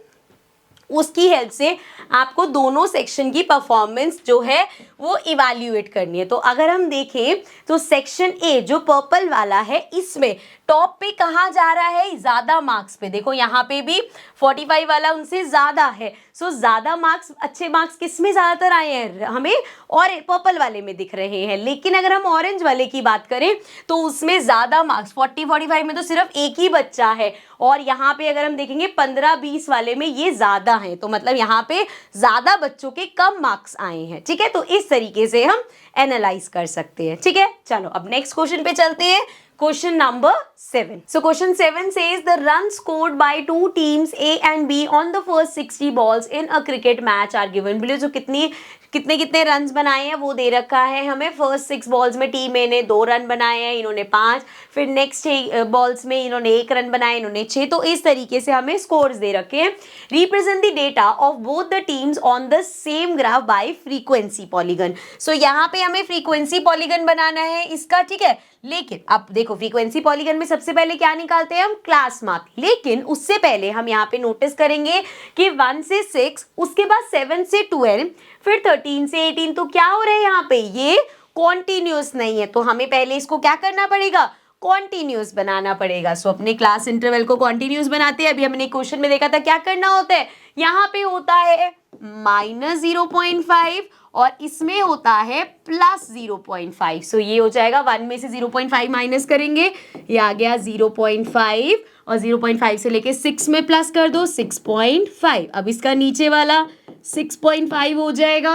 उसकी हेल्प से आपको दोनों सेक्शन की परफॉर्मेंस जो है वो इवैल्यूएट करनी है। तो अगर हम देखें तो सेक्शन ए जो पर्पल वाला है इसमें टॉप पे कहाँ जा रहा है, ज़्यादा मार्क्स पे। देखो यहाँ पे भी 45 वाला उनसे ज़्यादा है, सो ज़्यादा मार्क्स, अच्छे मार्क्स किस में ज़्यादातर आए हैं हमें, और पर्पल वाले में दिख रहे हैं। लेकिन अगर हम ऑरेंज वाले की बात करें तो उसमें ज़्यादा मार्क्स 40-45 में तो सिर्फ एक ही बच्चा है, और यहाँ पे अगर हम देखेंगे 15-20 वाले में ये ज़्यादा है, तो मतलब यहाँ पे ज़्यादा बच्चों के कम मार्क्स आए हैं, ठीक है। तो इस तरीके से हम एनालाइज कर सकते हैं, ठीक है। चलो अब नेक्स्ट क्वेश्चन पे चलते हैं। Question number 7. So question 7 says the runs scored by two teams A and B on the first 60 balls in a cricket match are given below. जो कितने रन्स बनाए हैं वो दे रखा है हमें. फर्स्ट 6 बॉल्स में टीम ए ने 2 रन बनाए हैं, इन्होंने 5. फिर नेक्स्ट 6 बॉल्स में इन्होंने 1 रन बनाए, इन्होंने 6. तो इस तरीके से हमें स्कोर्स दे रखे हैं. Represent the data of both the teams on the same graph by frequency polygon. So यहाँ पे हमें फ्रीक्वेंसी पॉलीगन बनाना है इसका, ठीक है. लेकिन अब देखो फ्रीक्वेंसी पॉलीगन में सबसे पहले क्या निकालते हैं हम, क्लास मार्क. लेकिन उससे पहले हम यहाँ पे नोटिस करेंगे कि 1 से 6, उसके बाद 7 से 12, फिर 13 से 18. तो क्या हो रहा है यहाँ पे, ये कॉन्टिन्यूस नहीं है. तो हमें पहले इसको क्या करना पड़ेगा, कॉन्टिन्यूस बनाना पड़ेगा. सो अपने क्लास इंटरवल को कॉन्टिन्यूस बनाते हैं. अभी हमने क्वेश्चन में देखा था क्या करना होता है, यहाँ पे होता है -0.5 और इसमें होता है +0.5. सो ये हो जाएगा 1 में से 0.5 माइनस करेंगे, ये आ गया 0.5 और 0.5 से लेके 6 में प्लस कर दो 6.5. अब इसका नीचे वाला 6.5 हो जाएगा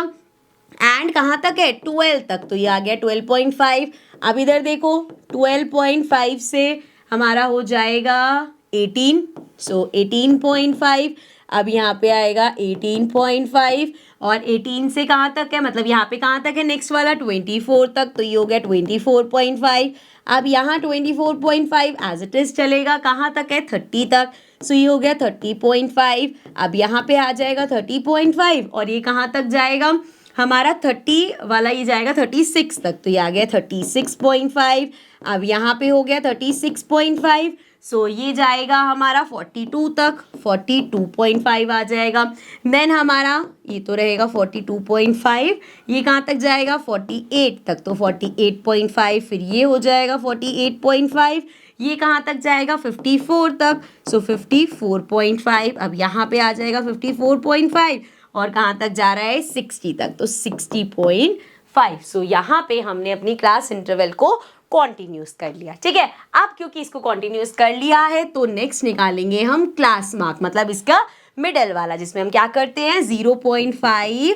एंड कहाँ तक है, 12 तक. तो ये आ गया 12.5. अब इधर देखो 12.5 से हमारा हो जाएगा 18. सो 18.5. अब यहाँ पे आएगा 18.5 और 18 से कहाँ तक है, मतलब यहाँ पे कहाँ तक है नेक्स्ट वाला 24 तक. तो ये हो गया 24.5. अब यहाँ 24.5 एज इट इज चलेगा, कहाँ तक है 30 तक. सो ये हो गया 30.5. अब यहाँ पे आ जाएगा 30.5 और ये कहाँ तक जाएगा हमारा 30 वाला, ये जाएगा 36 तक. तो ये आ गया 36.5. अब यहाँ पे हो गया 36.5. सो ये जाएगा हमारा 42 तक, 42.5 आ जाएगा. देन हमारा ये तो रहेगा 42.5, ये कहाँ तक जाएगा 48 तक. तो 48.5, फिर ये हो जाएगा 48.5, ये कहाँ तक जाएगा 54 तक. सो 54.5. अब यहाँ पे आ जाएगा 54.5 और कहाँ तक जा रहा है 60 तक. तो 60.5. सो यहाँ पे हमने अपनी क्लास इंटरवल को कॉन्टिन्यूस कर लिया, ठीक है. अब क्योंकि इसको कॉन्टिन्यूस कर लिया है तो नेक्स्ट निकालेंगे हम क्लास मार्क, मतलब इसका मिडल वाला, जिसमें हम क्या करते हैं 0.5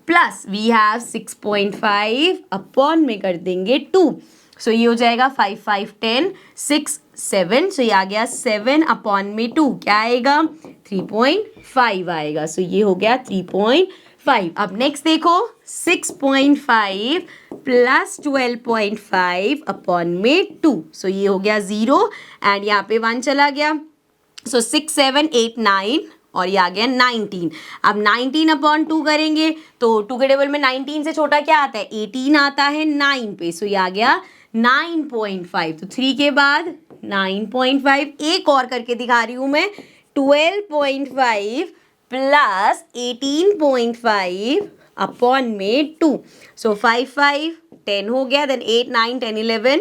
प्लस वी हैव 6.5 अपॉन में कर देंगे 2. सो ये हो जाएगा 5 5 10 6 7. सो ये आ गया 7 अपॉन में 2, क्या आएगा 3.5 आएगा. सो ये हो गया 3.5. अब नेक्स्ट देखो 6.5 प्लस 12.5 अपॉन में 2. सो ये हो गया 0 एंड यहाँ पे 1 चला गया. सो 6 7 8 9 और ये आ गया 19. अब 19 अपॉन 2 करेंगे तो 2 के टेबल में 19 से छोटा क्या आता है, 18 आता है 9 पे. सो ये आ गया 9.5. तो 3 के बाद 9.5. एक और करके दिखा रही हूँ मैं, 12.5 प्लस 18.5 अपॉन में 2. सो 5 5 10 हो गया, देन 8 9 10 11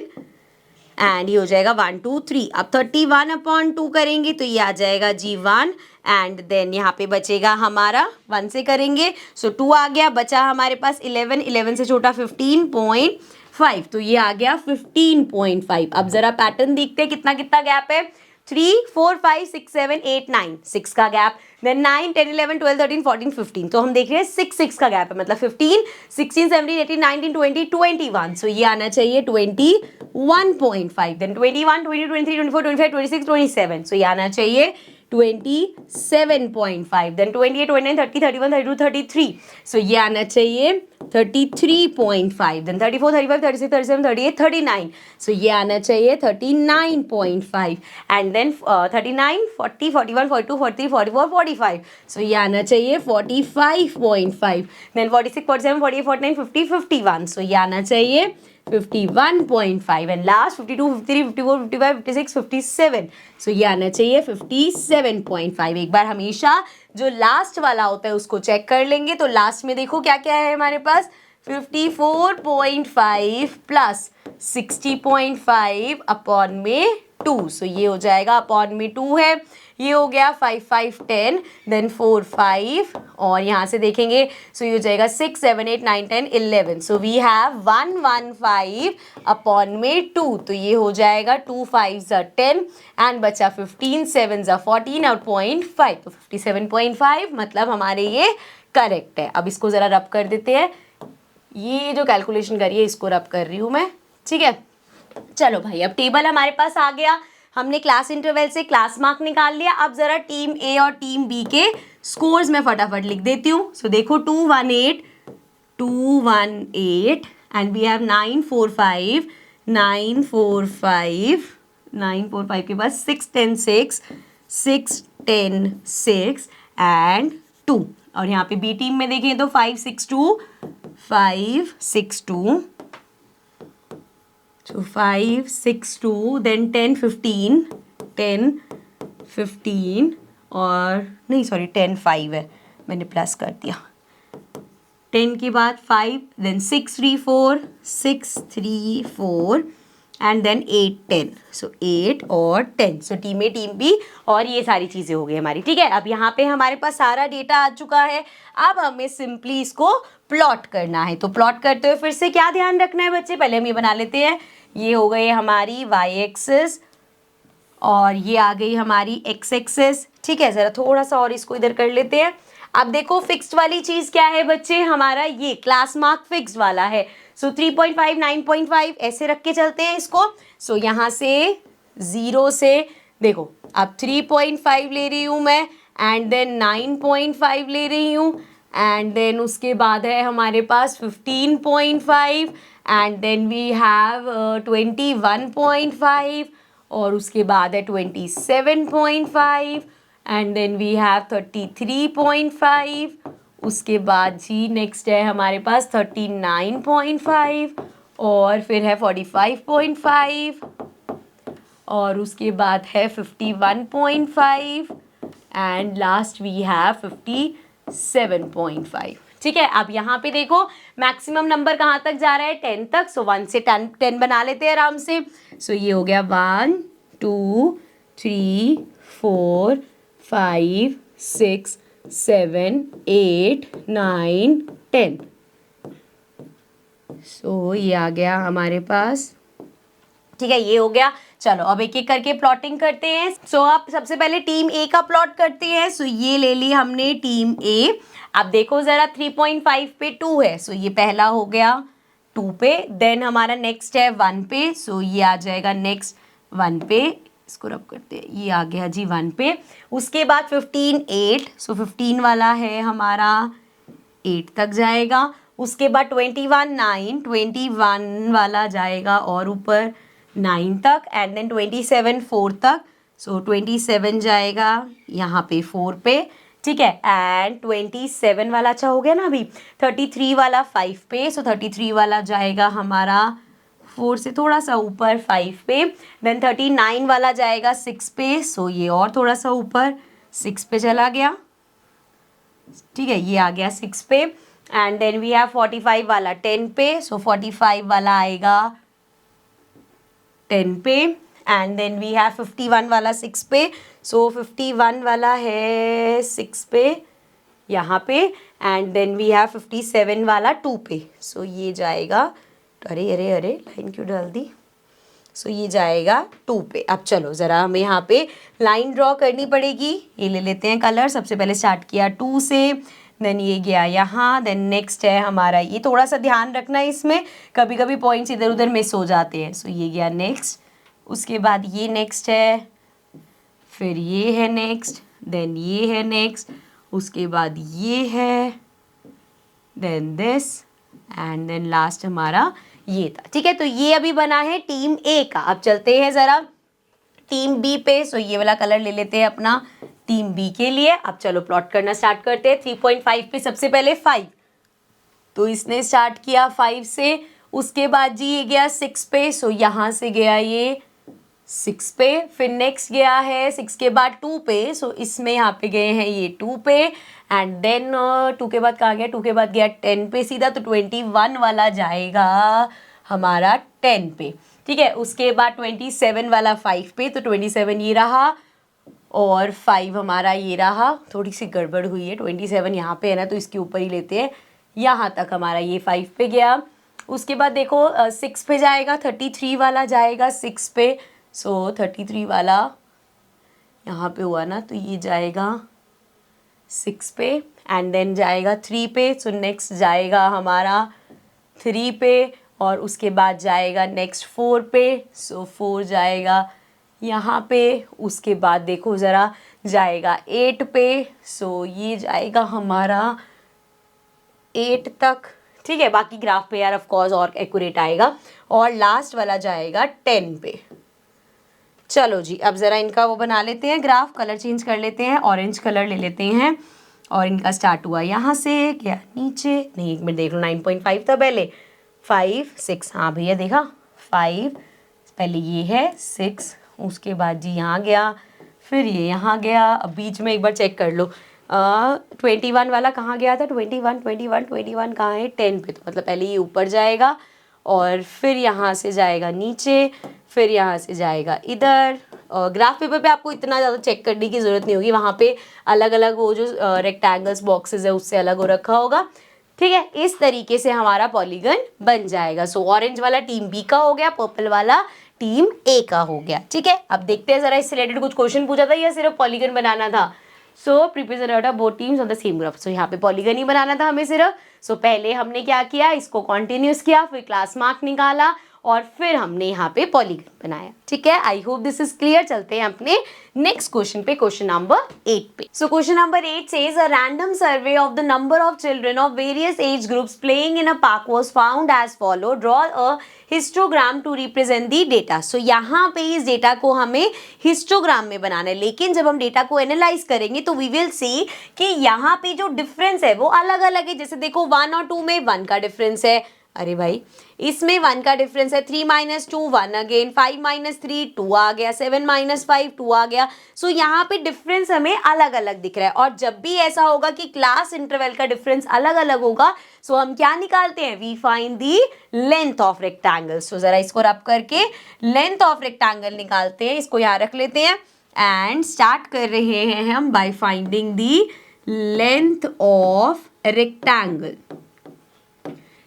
एंड ये हो जाएगा 1 2 3. अब 31 अपॉन 2 करेंगे तो ये आ जाएगा G1 एंड देन यहाँ पे बचेगा हमारा 1 से करेंगे. सो 2 आ गया, बचा हमारे पास 11, 11 से छोटा 15.5. तो ये आ गया 15.5. अब जरा पैटर्न देखते हैं कितना कितना गैप है. 3 4 5 6 7 8 9, 6 का गैप. देन 9 10 11 12 13 14 15. तो हम देख रहे हैं 6 का गैप है, मतलब 15 16 17 18 19 20 21. सो ये आना चाहिए 21.5. देन 21 22 23 24 25 26 27. सो ये आना चाहिए 27.5. देन 28 29 30 31 32 33. सो ये आना चाहिए 33.5. देन 34 35 36 37 38 39. सो ये आना चाहिए 39.5. And then 39 40 41 42 43 44 45. सो ये आना चाहिए 45.5. देन 46 47 48 49 50 51. सो ये आना चाहिए 51.5. And last 52 53 54 55 56 57. सो ये आना चाहिए 57.5. एक बार हमेशा जो लास्ट वाला होता है उसको चेक कर लेंगे. तो लास्ट में देखो क्या क्या है हमारे पास, 54.5 प्लस 60.5 अपॉन में 2. सो ये हो जाएगा अपॉन में 2 है, ये हो गया 5 5 10 देन 4 5 और यहाँ से देखेंगे सो ये हो जाएगा 6 7 8 9 10 11. सो वी हैव 115 अपॉन में 2. तो ये हो जाएगा 2 5 10 एंड बचा 15 7 14 और 0.5. तो 57.5 मतलब हमारे ये करेक्ट है. अब इसको ज़रा रब कर देते हैं. ये जो कैलकुलेशन करिए इसको रब कर रही हूँ मैं, ठीक है. चलो भाई, अब टेबल हमारे पास आ गया, हमने क्लास इंटरवल से क्लास मार्क निकाल लिया। अब जरा टीम ए और टीम बी के स्कोर्स में फटाफट लिख देती हूँ। सो देखो 218 218 एंड वी हैव 945 945 945 के बाद 6 10 6 6 10 6 एंड 2। और यहाँ पे बी टीम में देखें तो 562 562 so 562 then 10 15 10 15 और नहीं सॉरी 10 5 है, मैंने प्लस कर दिया। 10 के बाद 5 then 6 3 4 6 3 4 एंड देन 8 10 सो 8 और 10 सो टीम ए टीम बी और ये सारी चीज़ें हो गई हमारी। ठीक है, अब यहाँ पे हमारे पास सारा डेटा आ चुका है। अब हमें सिंपली इसको प्लॉट करना है। तो प्लॉट करते हुए फिर से क्या ध्यान रखना है बच्चे, पहले हम ये बना लेते हैं। ये हो गई हमारी वाई एक्सिस और ये आ गई हमारी एक्स एक्सिस। ठीक है, ज़रा थोड़ा सा और इसको इधर कर लेते हैं। अब देखो फिक्स्ड वाली चीज़ क्या है बच्चे, हमारा ये क्लास मार्क फिक्स्ड वाला है। सो 3.5 9.5 ऐसे रख के चलते हैं इसको। सो यहाँ से 0 से देखो अब 3.5 ले रही हूँ मैं एंड देन 9.5 ले रही हूँ एंड देन उसके बाद है हमारे पास 15.5 एंड देन वी हैव 21.5 और उसके बाद है 27.5 एंड देन वी हैव 33.5। उसके बाद जी नेक्स्ट है हमारे पास 39.5 और फिर है 45.5 और उसके बाद है 51.5 एंड लास्ट वी हैव 57.5। ठीक है, अब यहाँ पे देखो मैक्सिमम नंबर कहाँ तक जा रहा है, 10 तक। सो 1 से 10 बना लेते हैं आराम से। सो ये हो गया 1 2 3 4 5 6 7 8 9 10। सो ये आ गया हमारे पास। ठीक है, ये हो गया। चलो अब एक एक करके प्लॉटिंग करते हैं। सो आप सबसे पहले टीम ए का प्लॉट करते हैं। सो ये ले ली हमने टीम ए। अब देखो ज़रा 3.5 पे 2 है, सो ये पहला हो गया 2 पे। देन हमारा नेक्स्ट है 1 पे, सो ये आ जाएगा नेक्स्ट 1 पे। इसको रब करते हैं, ये आ गया जी 1 पे। उसके बाद 15 8, सो 15 वाला है हमारा 8 तक जाएगा। उसके बाद 21 9, 21 वाला जाएगा और ऊपर 9 तक एंड देन 27 4 तक। सो 27 जाएगा यहाँ पे 4 पे। ठीक है, एंड 27 वाला अच्छा हो गया ना अभी। 33 वाला 5 पे, सो 33 वाला जाएगा हमारा 4 से थोड़ा सा ऊपर 5 पे। देन 39 वाला जाएगा 6 पे, सो ये और थोड़ा सा ऊपर 6 पे चला गया। ठीक है, ये आ गया 6 पे एंड देन वी हैव 45 वाला 10 पे, सो 45 वाला आएगा 10 पे एंड देन वी हैव 51 वाला 6 पे, सो 51 वाला है 6 पे यहाँ पे एंड देन वी हैव 57 वाला 2 पे। सो ये जाएगा, अरे अरे अरे लाइन क्यों डाल दी। सो ये जाएगा 2 पे। अब चलो ज़रा हमें यहाँ पे लाइन ड्रॉ करनी पड़ेगी। ये ले लेते हैं कलर। सबसे पहले स्टार्ट किया 2 से, देन ये गया यहाँ, देन नेक्स्ट है हमारा ये। थोड़ा सा ध्यान रखना है इसमें, कभी कभी पॉइंट्स इधर उधर मिस हो जाते हैं। सो ये गया नेक्स्ट, उसके बाद ये नेक्स्ट है, फिर ये है नेक्स्ट, देन ये है नेक्स्ट, उसके बाद ये है, then this and then last हमारा ये था। ठीक है, तो ये अभी बना है टीम ए का। अब चलते हैं ज़रा टीम बी पे। सो ये वाला कलर ले लेते हैं अपना टीम बी के लिए। अब चलो प्लॉट करना स्टार्ट करते हैं। 3.5 पे सबसे पहले 5, तो इसने स्टार्ट किया 5 से। उसके बाद जी ये गया 6 पे, सो यहाँ से गया ये 6 पे। फिर नेक्स्ट गया है 6 के बाद 2 पे, सो इसमें यहाँ पे गए हैं ये 2 पे एंड देन 2 के बाद कहाँ गया, 2 के बाद गया 10 पे सीधा, तो 21 वाला जाएगा हमारा 10 पे। ठीक है, उसके बाद 27 वाला 5 पे, तो 27 ये रहा और 5 हमारा ये रहा। थोड़ी सी गड़बड़ हुई है, 27 यहाँ पे है ना, तो इसके ऊपर ही लेते हैं। यहाँ तक हमारा ये 5 पे गया। उसके बाद देखो 6 पे जाएगा, 33 वाला जाएगा 6 पे, सो 33 वाला यहाँ पे हुआ ना, तो ये जाएगा 6 पे एंड देन जाएगा 3 पे। सो नेक्स्ट जाएगा हमारा 3 पे और उसके बाद जाएगा नेक्स्ट 4 पे, सो 4 जाएगा यहाँ पे, उसके बाद देखो ज़रा जाएगा 8 पे, सो ये जाएगा हमारा 8 तक, ठीक है। बाकी ग्राफ पे यार ऑफ कोर्स और एक्यूरेट आएगा, और लास्ट वाला जाएगा 10 पे। चलो जी, अब ज़रा इनका वो बना लेते हैं ग्राफ, कलर चेंज कर लेते हैं, ऑरेंज कलर ले लेते हैं, और इनका स्टार्ट हुआ यहाँ से, क्या नीचे नहीं, एक मिनट देख लो, 9.5 था पहले, 5 6, हाँ भैया देखा 5, पहले ये है 6, उसके बाद जी यहाँ गया, फिर ये यहाँ गया, अब बीच में एक बार चेक कर लो 21 वाला कहाँ गया था, 21 कहाँ है, 10 पे, तो मतलब पहले ये ऊपर जाएगा और फिर यहाँ से जाएगा नीचे, फिर यहाँ से जाएगा इधर। ग्राफ पेपर पे आपको इतना ज़्यादा चेक करने की ज़रूरत नहीं होगी, वहाँ पे अलग अलग वो जो रेक्टेंगल्स बॉक्सेस है उससे अलग हो रखा होगा, ठीक है। इस तरीके से हमारा पॉलीगन बन जाएगा। सो ऑरेंज वाला टीम बी का हो गया, पर्पल वाला टीम ए का हो गया, ठीक है। अब देखते हैं ज़रा इससे रिलेटेड कुछ क्वेश्चन पूछा था या सिर्फ पॉलीगन बनाना था। So prepare both teams on the same graph, so यहाँ पे पॉलीगन ही बनाना था हमें सिर्फ। सो पहले हमने क्या किया, इसको कॉन्टिन्यूस किया, फिर क्लास मार्क निकाला, और फिर हमने यहाँ पे पॉलीगन बनाया, ठीक है। I hope this is clear. चलते हैं अपने नेक्स्ट क्वेश्चन पे, क्वेश्चन नंबर 8 पे। So question number 8 says a random survey of the number of children of various age groups playing in a park was found as follow, draw a histogram to represent the data. So यहाँ पे इस data को हमें histogram में बनाना है, लेकिन जब हम डेटा को एनालाइज करेंगे तो वी विल सी कि यहाँ पे जो डिफरेंस है वो अलग अलग है। जैसे देखो 1 और 2 में 1 का डिफरेंस है, अरे भाई इसमें 1 का डिफरेंस है, 3 - 2 1 अगेन, 5 - 3 2 आ गया, 7 - 5 2 आ गया। सो यहाँ पे डिफरेंस हमें अलग अलग दिख रहा है, और जब भी ऐसा होगा कि क्लास इंटरवल का डिफरेंस अलग अलग होगा, सो हम क्या निकालते हैं, we find the length of rectangle. So जरा इसको रब करके लेंथ ऑफ रेक्टेंगल निकालते हैं, इसको यहाँ रख लेते हैं, एंड स्टार्ट कर रहे हैं हम by finding the length of rectangle,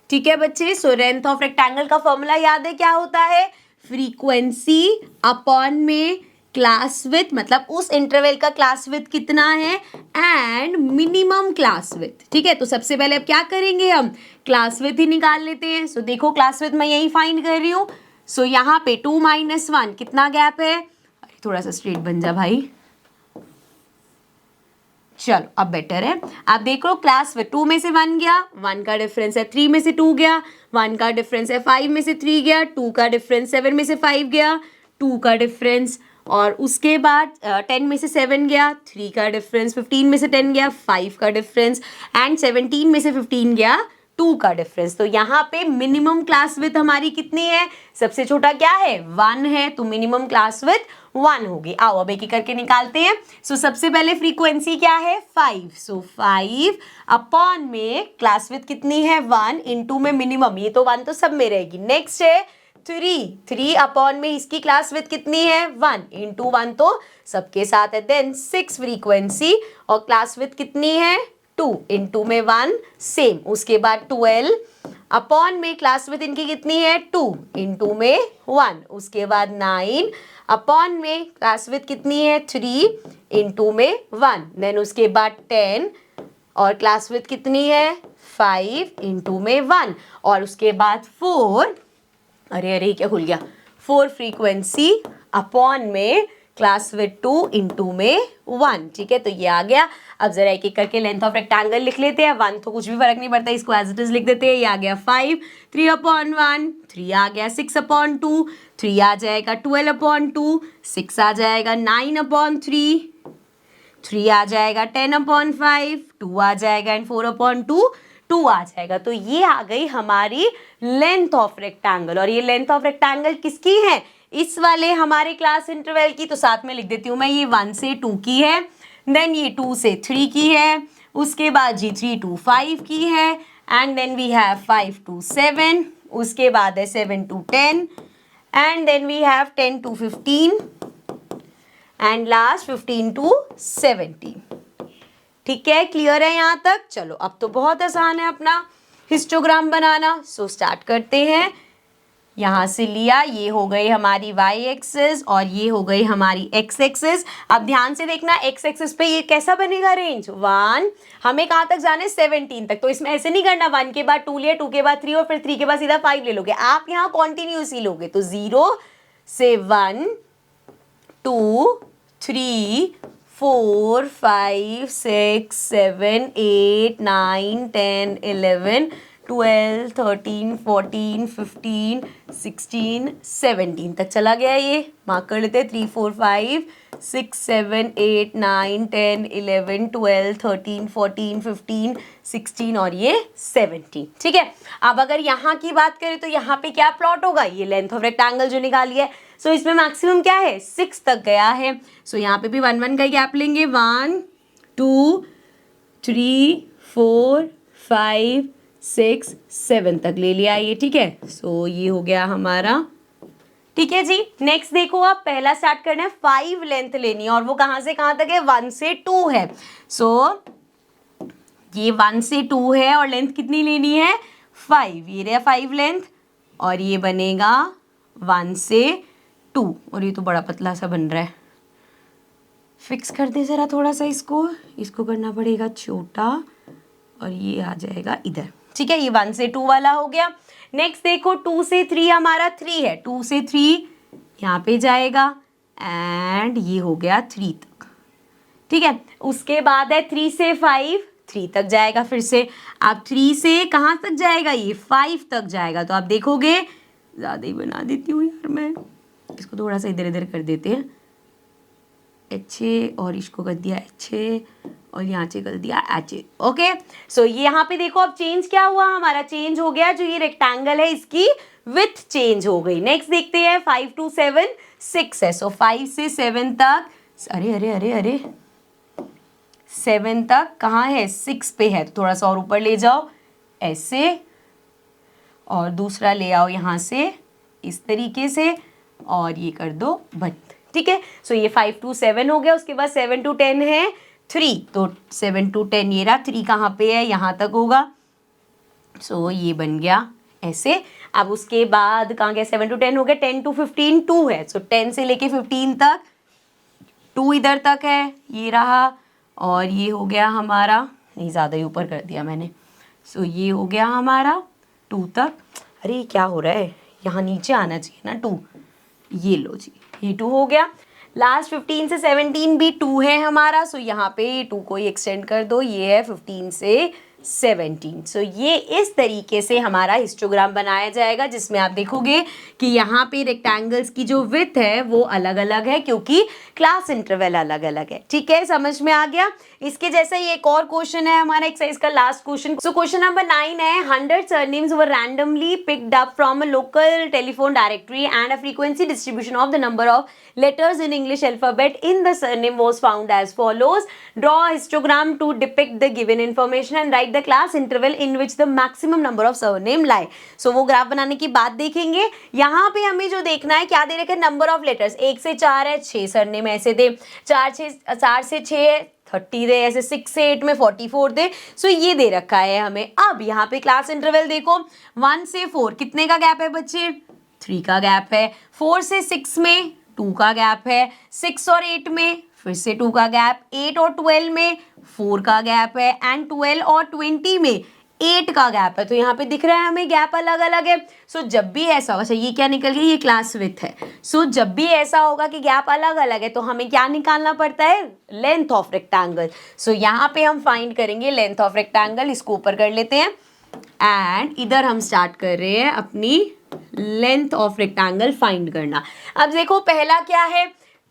ठीक है बच्चे। सो लेंथ ऑफ रेक्टेंगल का फॉर्मूला याद है, क्या होता है, फ्रीक्वेंसी अपॉन में क्लास विड्थ, मतलब उस इंटरवल का क्लास विड्थ कितना है, एंड मिनिमम क्लास विड्थ, ठीक है। तो सबसे पहले अब क्या करेंगे, हम क्लास विड्थ ही निकाल लेते हैं। सो देखो क्लास विड्थ मैं यही फाइंड कर रही हूँ। सो यहाँ पे 2 - 1 कितना गैप है, थोड़ा सा स्ट्रेट बन जा भाई, चलो अब बेटर है। आप देखो क्लास विड्थ 2 में से 1 गया, 1 का डिफरेंस है, 3 में से 2 गया, 1 का डिफरेंस है, 5 में से 3 गया, 2 का डिफरेंस, 7 में से 5 गया, 2 का डिफरेंस, और उसके बाद 10 में से 7 गया, 3 का डिफरेंस, 15 में से 10 गया, 5 का डिफरेंस, एंड 17 में से 15 गया, 2 का डिफरेंस। तो यहाँ पे मिनिमम क्लास विड्थ हमारी कितनी है, सबसे छोटा क्या है 1 है, तो मिनिमम क्लास विड्थ 1 होगी। आओ अब एक एक करके निकालते हैं। सो सबसे पहले फ्रीक्वेंसी क्या है 5, सो 5 अपॉन में क्लास विड्थ कितनी है 1, इंटू में मिनिमम, ये तो 1 तो सब में रहेगी। नेक्स्ट है 3 अपॉन में इसकी क्लास विड्थ कितनी है 1, इंटू 1 तो सबके साथ है। देन 6 फ्रीक्वेंसी, और क्लास विड्थ कितनी है 2, इंटू में 1 सेम। उसके बाद 12 अपॉन में क्लास विड्थ इनकी कितनी है 2, इंटू में 1। उसके बाद 9 अपॉन में क्लास विड्थ कितनी है 3, इंटू में 1। देन उसके बाद 10 और क्लास विड्थ कितनी है 5, इंटू में 1। और उसके बाद 4, अरे क्या खुल गया, 4 फ्रीक्वेंसी अपॉन में क्लास विड्थ 2, इंटू में 1, ठीक है। तो ये आ गया। अब जरा एक एक करके लेंथ ऑफ रेक्टेंगल लिख लेते हैं। 1 तो कुछ भी फर्क नहीं पड़ता, इसको एज इट इज लिख देते हैं। ये आ गया 5, 3 अपॉन 1, 3 आ गया, 6 अपॉन 2, 3 आ जाएगा, 12 अपॉन 2, 6 आ जाएगा, 9 अपॉन 3, 3 आ जाएगा, 10 अपॉन 5, 2 आ जाएगा, एंड 4 अपॉन 2, 2 आ जाएगा। तो ये आ गई हमारी लेंथ ऑफ रेक्टेंगल। और ये लेंथ ऑफ रेक्टेंगल किसकी है, इस वाले हमारे क्लास इंटरवल की। तो साथ में लिख देती हूँ मैं, ये 1 से 2 की है, देन ये 2 से 3 की है, उसके बाद जी 3 to 5 की है, and then we have 5 to 7, उसके बाद है 7 to 10, and then we have 10 to 15, and last 15 to 17। ठीक है, क्लियर है यहाँ तक। चलो अब तो बहुत आसान है अपना हिस्टोग्राम बनाना। सो स्टार्ट करते हैं। यहाँ से लिया, ये हो गई हमारी y एक्सिस और ये हो गई हमारी x एक्सिस। अब ध्यान से देखना x एक्सिस पे ये कैसा बनेगा रेंज 1, हमें कहाँ तक जाने 17 तक। तो इसमें ऐसे नहीं करना 1 के बाद 2 लिया, 2 के बाद 3 और फिर 3 के बाद सीधा 5 ले लोगे, आप यहाँ कॉन्टिन्यूस ही लोगे। तो 0 से 1 2 3 4 5 6 7 8 9 10 11 12 13 14 15 16 17 तक चला गया। ये मार्क कर लेते हैं 3 4 5 6 7 8 9 10 11 12 13 14 15 16 और ये 17। ठीक है, अब अगर यहाँ की बात करें तो यहाँ पे क्या प्लॉट होगा, ये लेंथ ऑफ रेक्टेंगल जो निकाली है। सो इसमें मैक्सिमम क्या है 6 तक गया है। सो यहाँ पे भी 1 1 का गैप लेंगे, 1 2 3 4 5 6 7 तक ले लिया ये। ठीक है, सो ये हो गया हमारा। ठीक है जी, नेक्स्ट देखो, आप पहला स्टार्ट करना है 5 लेंथ लेनी है और वो कहाँ से कहाँ तक है 1 से 2 है। सो ये 1 से 2 है और लेंथ कितनी लेनी है 5, ये रहा 5 लेंथ और ये बनेगा 1 से 2 और ये तो बड़ा पतला सा बन रहा है। फिक्स कर दे ज़रा थोड़ा सा इसको करना पड़ेगा छोटा और ये आ जाएगा इधर। ठीक है, ये 1 से 2 वाला हो गया। नेक्स्ट देखो 2 से 3 हमारा 3 है, 2 से 3 यहाँ पे जाएगा एंड ये हो गया 3 तक। ठीक है, उसके बाद है 3 से 5 3 तक जाएगा फिर से। अब 3 से कहाँ तक जाएगा, ये 5 तक जाएगा। तो आप देखोगे, ज़्यादा ही बना देती हूँ यार मैं, इसको थोड़ा सा इधर इधर कर देते हैं, अच्छे, और इसको कर दिया अच्छे और यहाँ से कर दिया अच्छे। ओके, सो ये यहाँ पे देखो अब चेंज क्या हुआ, हमारा चेंज हो गया, जो ये रेक्टेंगल है इसकी विथ चेंज हो गई। नेक्स्ट देखते हैं 5 to 7 6 है। सो 5 से 7 तक, अरे अरे अरे अरे 7 तक कहाँ है 6 पे है, तो थोड़ा सा और ऊपर ले जाओ ऐसे और दूसरा ले आओ यहाँ से इस तरीके से और ये कर दो बंद। ठीक है, सो ये 5 to 7 हो गया। उसके बाद 7 to 10 है 3, तो 7 to 10 ये रहा, 3 कहाँ पे है यहाँ तक होगा। सो ये बन गया ऐसे। अब उसके बाद कहाँ गया 7 to 10 हो गया, 10 to 15 2 है। सो 10 से लेके 15 तक 2 इधर तक है, ये रहा और ये हो गया हमारा, नहीं ज़्यादा ही ऊपर कर दिया मैंने। सो ये हो गया हमारा 2 तक। अरे क्या हो रहा है, यहाँ नीचे आना चाहिए ना 2, ये लो जी, ये 2 हो गया। लास्ट 15 से 17 भी 2 है हमारा। सो यहाँ पे 2 को ही एक्सटेंड कर दो, ये है 15 से 17। सो ये इस तरीके से हमारा हिस्टोग्राम बनाया जाएगा, जिसमें आप देखोगे कि यहाँ पे रेक्टेंगल्स की जो विड्थ है वो अलग अलग है क्योंकि क्लास इंटरवल अलग अलग है। ठीक है, समझ में आ गया। इसके जैसा ही एक और क्वेश्चन है हमारा एक्सरसाइज का लास्ट क्वेश्चन। सो क्वेश्चन नंबर 9 है 100 surnames were randomly picked up from a local telephone directory and a frequency distribution of the number of letters in English alphabet in the surname was found as follows. Draw a histogram to depict the given information and write the class interval in which the maximum number of surname lie. So वो graph बनाने की बात देखेंगे। यहाँ पे हमें जो देखना है क्या दे रखे, नंबर ऑफ लेटर्स 1 से 4 है, 6 सरनेम ऐसे दे, 4 से 6 30 दे, ऐसे 6 से 8 में 44 दे। सो ये दे रखा है हमें। अब यहाँ पे क्लास इंटरवल देखो 1 से 4 कितने का गैप है बच्चे, 3 का गैप है। 4 से 6 में 2 का गैप है। 6 और 8 में फिर से 2 का गैप। 8 और 12 में 4 का गैप है एंड 12 और 20 में 8 का गैप है। तो यहाँ पे दिख रहा है हमें गैप अलग अलग है। सो जब भी ऐसा होगा, ये क्या निकल गया, ये क्लास विड्थ है। सो जब भी ऐसा होगा कि गैप अलग अलग है तो हमें क्या निकालना पड़ता है, लेंथ ऑफ रेक्टेंगल। सो यहाँ पे हम फाइंड करेंगे लेंथ ऑफ रेक्टेंगल, इसको ऊपर कर लेते हैं एंड इधर हम स्टार्ट कर रहे हैं अपनी लेंथ ऑफ रेक्टेंगल फाइंड करना। अब देखो पहला क्या है,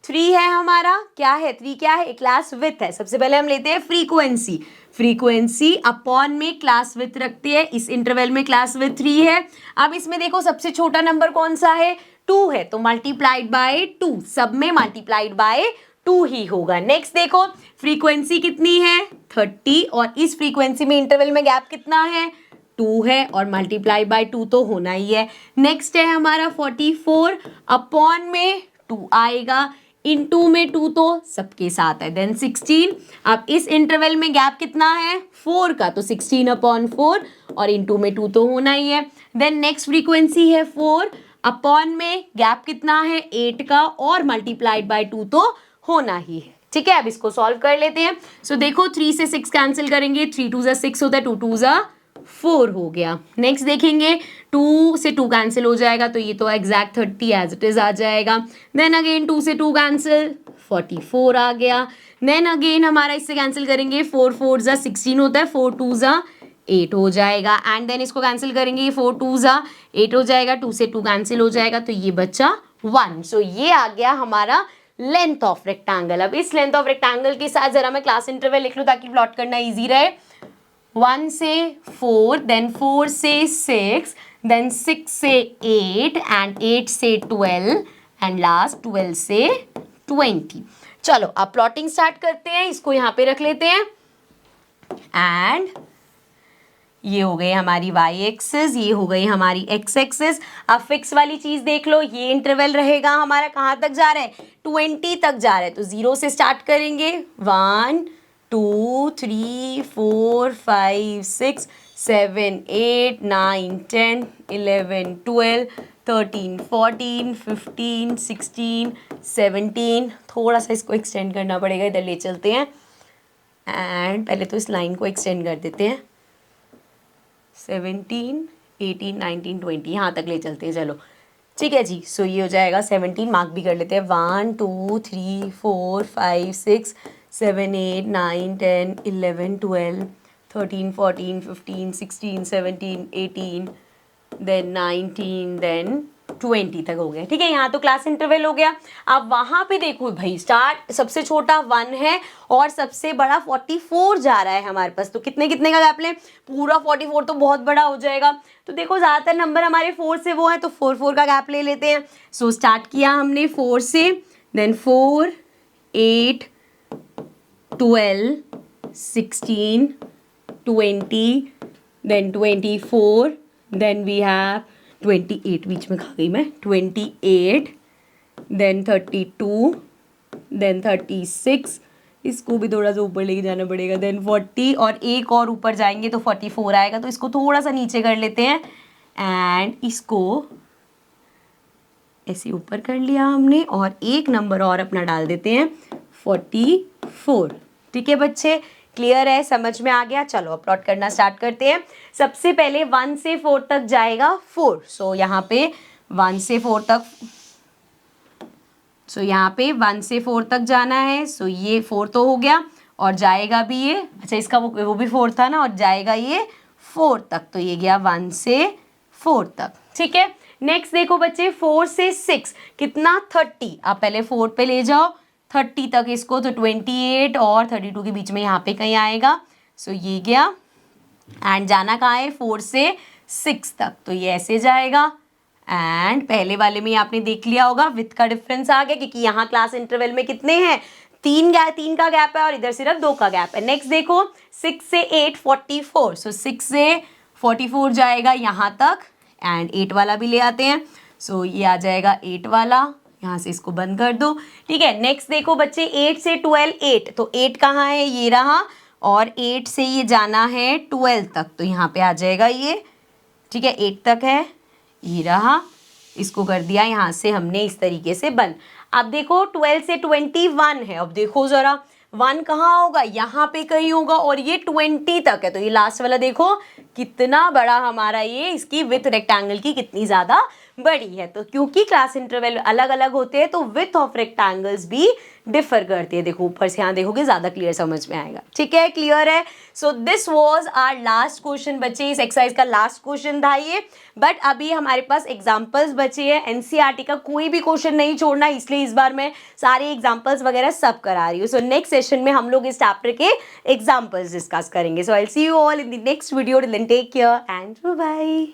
3 है हमारा, क्या है 3 क्या है, क्लास विड्थ है। सबसे पहले हम लेते हैं फ्रीक्वेंसी, फ्रीक्वेंसी अपॉन में क्लास विड्थ रखते हैं। इस इंटरवल में क्लास विड्थ 3 है। अब इसमें देखो सबसे छोटा नंबर कौन सा है, 2 है, तो मल्टीप्लाइड बाय 2, सब में मल्टीप्लाइड बाय 2 ही होगा। नेक्स्ट देखो फ्रीक्वेंसी कितनी है 30 और इस फ्रीक्वेंसी में इंटरवल में गैप कितना है 2 है और मल्टीप्लाई बाय 2 तो होना ही है। नेक्स्ट है हमारा 44 अपॉन में 2 आएगा, इनटू में 2 तो सबके साथ है, देन 16। अब इस इंटरवल में गैप कितना है 4 का, तो 16 अपॉन 4 और इनटू में 2 तो होना ही है। देन नेक्स्ट फ्रीक्वेंसी है 4 अपॉन में गैप कितना है 8 का और मल्टीप्लाइड बाय 2 तो होना ही है। ठीक है, अब इसको सॉल्व कर लेते हैं। सो देखो 3 से 6 कैंसिल करेंगे, 3 2 6 होता है, 2 2 4 हो गया। नेक्स्ट देखेंगे 2 से 2 कैंसिल हो जाएगा तो ये तो एग्जैक्ट 30 एज इट इज आ जाएगा। देन अगेन 2 से 2 कैंसिल 44 आ गया। देन अगेन हमारा इससे कैंसिल करेंगे 4 4 16 होता है, 4 2 8 हो जाएगा। एंड देन इसको कैंसिल करेंगे 4 2 8 हो जाएगा, 2 से 2 कैंसिल हो जाएगा तो ये बचा 1। सो ये आ गया हमारा लेंथ ऑफ रेक्टेंगल। अब इस लेंथ ऑफ रेक्टेंगल के साथ जरा मैं क्लास इंटरवल लिख लूँ ताकि प्लॉट करना ईजी रहे। 1 से 4, देन 4 से 6, देन 6 से 8 एंड 8 से 12 एंड लास्ट 12 से 20। चलो अब प्लॉटिंग स्टार्ट करते हैं, इसको यहाँ पे रख लेते हैं। एंड ये हो गई हमारी y एक्सिस, ये हो गई हमारी x एक्सिस। अब फिक्स वाली चीज देख लो, ये इंटरवल रहेगा हमारा कहाँ तक जा रहा है 20 तक जा रहा है, तो 0 से स्टार्ट करेंगे। 1 2 3 4 5 6 7 8 9 10 11 12 13 14 15 16 17। थोड़ा सा इसको एक्सटेंड करना पड़ेगा, इधर ले चलते हैं एंड पहले तो इस लाइन को एक्सटेंड कर देते हैं। 17 18 19 20 यहाँ तक ले चलते हैं, चलो ठीक है जी। सो ये हो जाएगा 17, मार्क भी कर लेते हैं। 1 2 3 4 5 6 7 8 9 10 11 12 13 14 15 16 17 18 देन 19 देन 20 तक हो गया। ठीक है, यहाँ तो क्लास इंटरवल हो गया। अब वहाँ पे देखो भाई स्टार्ट सबसे छोटा 1 है और सबसे बड़ा 44 जा रहा है हमारे पास, तो कितने कितने का गैप लें, पूरा 44 तो बहुत बड़ा हो जाएगा। तो देखो ज़्यादातर नंबर हमारे 4 से वो है तो 4 4 का गैप ले लेते हैं। सो स्टार्ट किया हमने 4 से, then 4 8 12 16 20 then 24 then we have 28, बीच में खा गई मैं, 28 देन 32 देन 36, इसको भी थोड़ा सा ऊपर लेके जाना पड़ेगा, देन 40 और एक और ऊपर जाएंगे तो 44 आएगा, तो इसको थोड़ा सा नीचे कर लेते हैं एंड इसको ऐसे ऊपर कर लिया हमने और एक नंबर और अपना डाल देते हैं 44। ठीक है बच्चे, क्लियर है, समझ में आ गया। चलो अब प्लॉट करना स्टार्ट करते हैं। सबसे पहले 1 से 4 तक जाएगा 4, सो यहाँ पे 1 से 4 तक, सो यहाँ पे 1 से 4 तक जाना है। सो ये 4 तो हो गया और जाएगा भी ये, अच्छा इसका वो भी 4 था ना, और जाएगा ये 4 तक, तो ये गया 1 से 4 तक। ठीक है, नेक्स्ट देखो बच्चे 4 से 6 कितना 30, आप पहले 4 पे ले जाओ 30 तक इसको, तो 28 और 32 के बीच में यहाँ पे कहीं आएगा। सो ये गया एंड जाना कहाँ है 4 से 6 तक, तो ये ऐसे जाएगा एंड पहले वाले में आपने देख लिया होगा विथ का डिफरेंस आ गया, क्योंकि यहाँ क्लास इंटरवल में कितने हैं 3 का गैप है और इधर सिर्फ 2 का गैप है। नेक्स्ट देखो 6 से 8 44, सो 6 से 44 जाएगा यहाँ तक एंड 8 वाला भी ले आते हैं। सो ये आ जाएगा 8 वाला, यहाँ से इसको बंद कर दो। ठीक है, नेक्स्ट देखो बच्चे 8 से 12 8, तो 8 कहाँ है ये रहा और 8 से ये जाना है 12 तक, तो यहाँ पे आ जाएगा ये। ठीक है, 8 तक है, ये रहा, इसको कर दिया यहाँ से हमने इस तरीके से बंद। अब देखो 12 से 21 है, अब देखो ज़रा 1 कहाँ होगा, यहाँ पे कहीं होगा और ये 20 तक है, तो ये लास्ट वाला देखो कितना बड़ा हमारा ये, इसकी विथ रेक्टेंगल की कितनी ज़्यादा बड़ी है। तो क्योंकि क्लास इंटरवल अलग अलग होते हैं तो विथ ऑफ रेक्टेंगल्स भी डिफर करती है। देखो ऊपर से यहाँ देखोगे ज़्यादा क्लियर समझ में आएगा। ठीक है, क्लियर है। So this was our last question बच्चे, इस एक्सरसाइज का लास्ट क्वेश्चन था ये, बट अभी हमारे पास एग्जाम्पल्स बचे हैं। एनसीईआरटी का कोई भी क्वेश्चन नहीं छोड़ना, इसलिए इस बार मैं सारे एग्जाम्पल्स वगैरह सब करा रही हूँ। सो नेक्स्ट सेशन में हम लोग इस चैप्टर के एग्जाम्पल्स डिस्कस करेंगे। So I will see you all in the next video, till then take care and bye.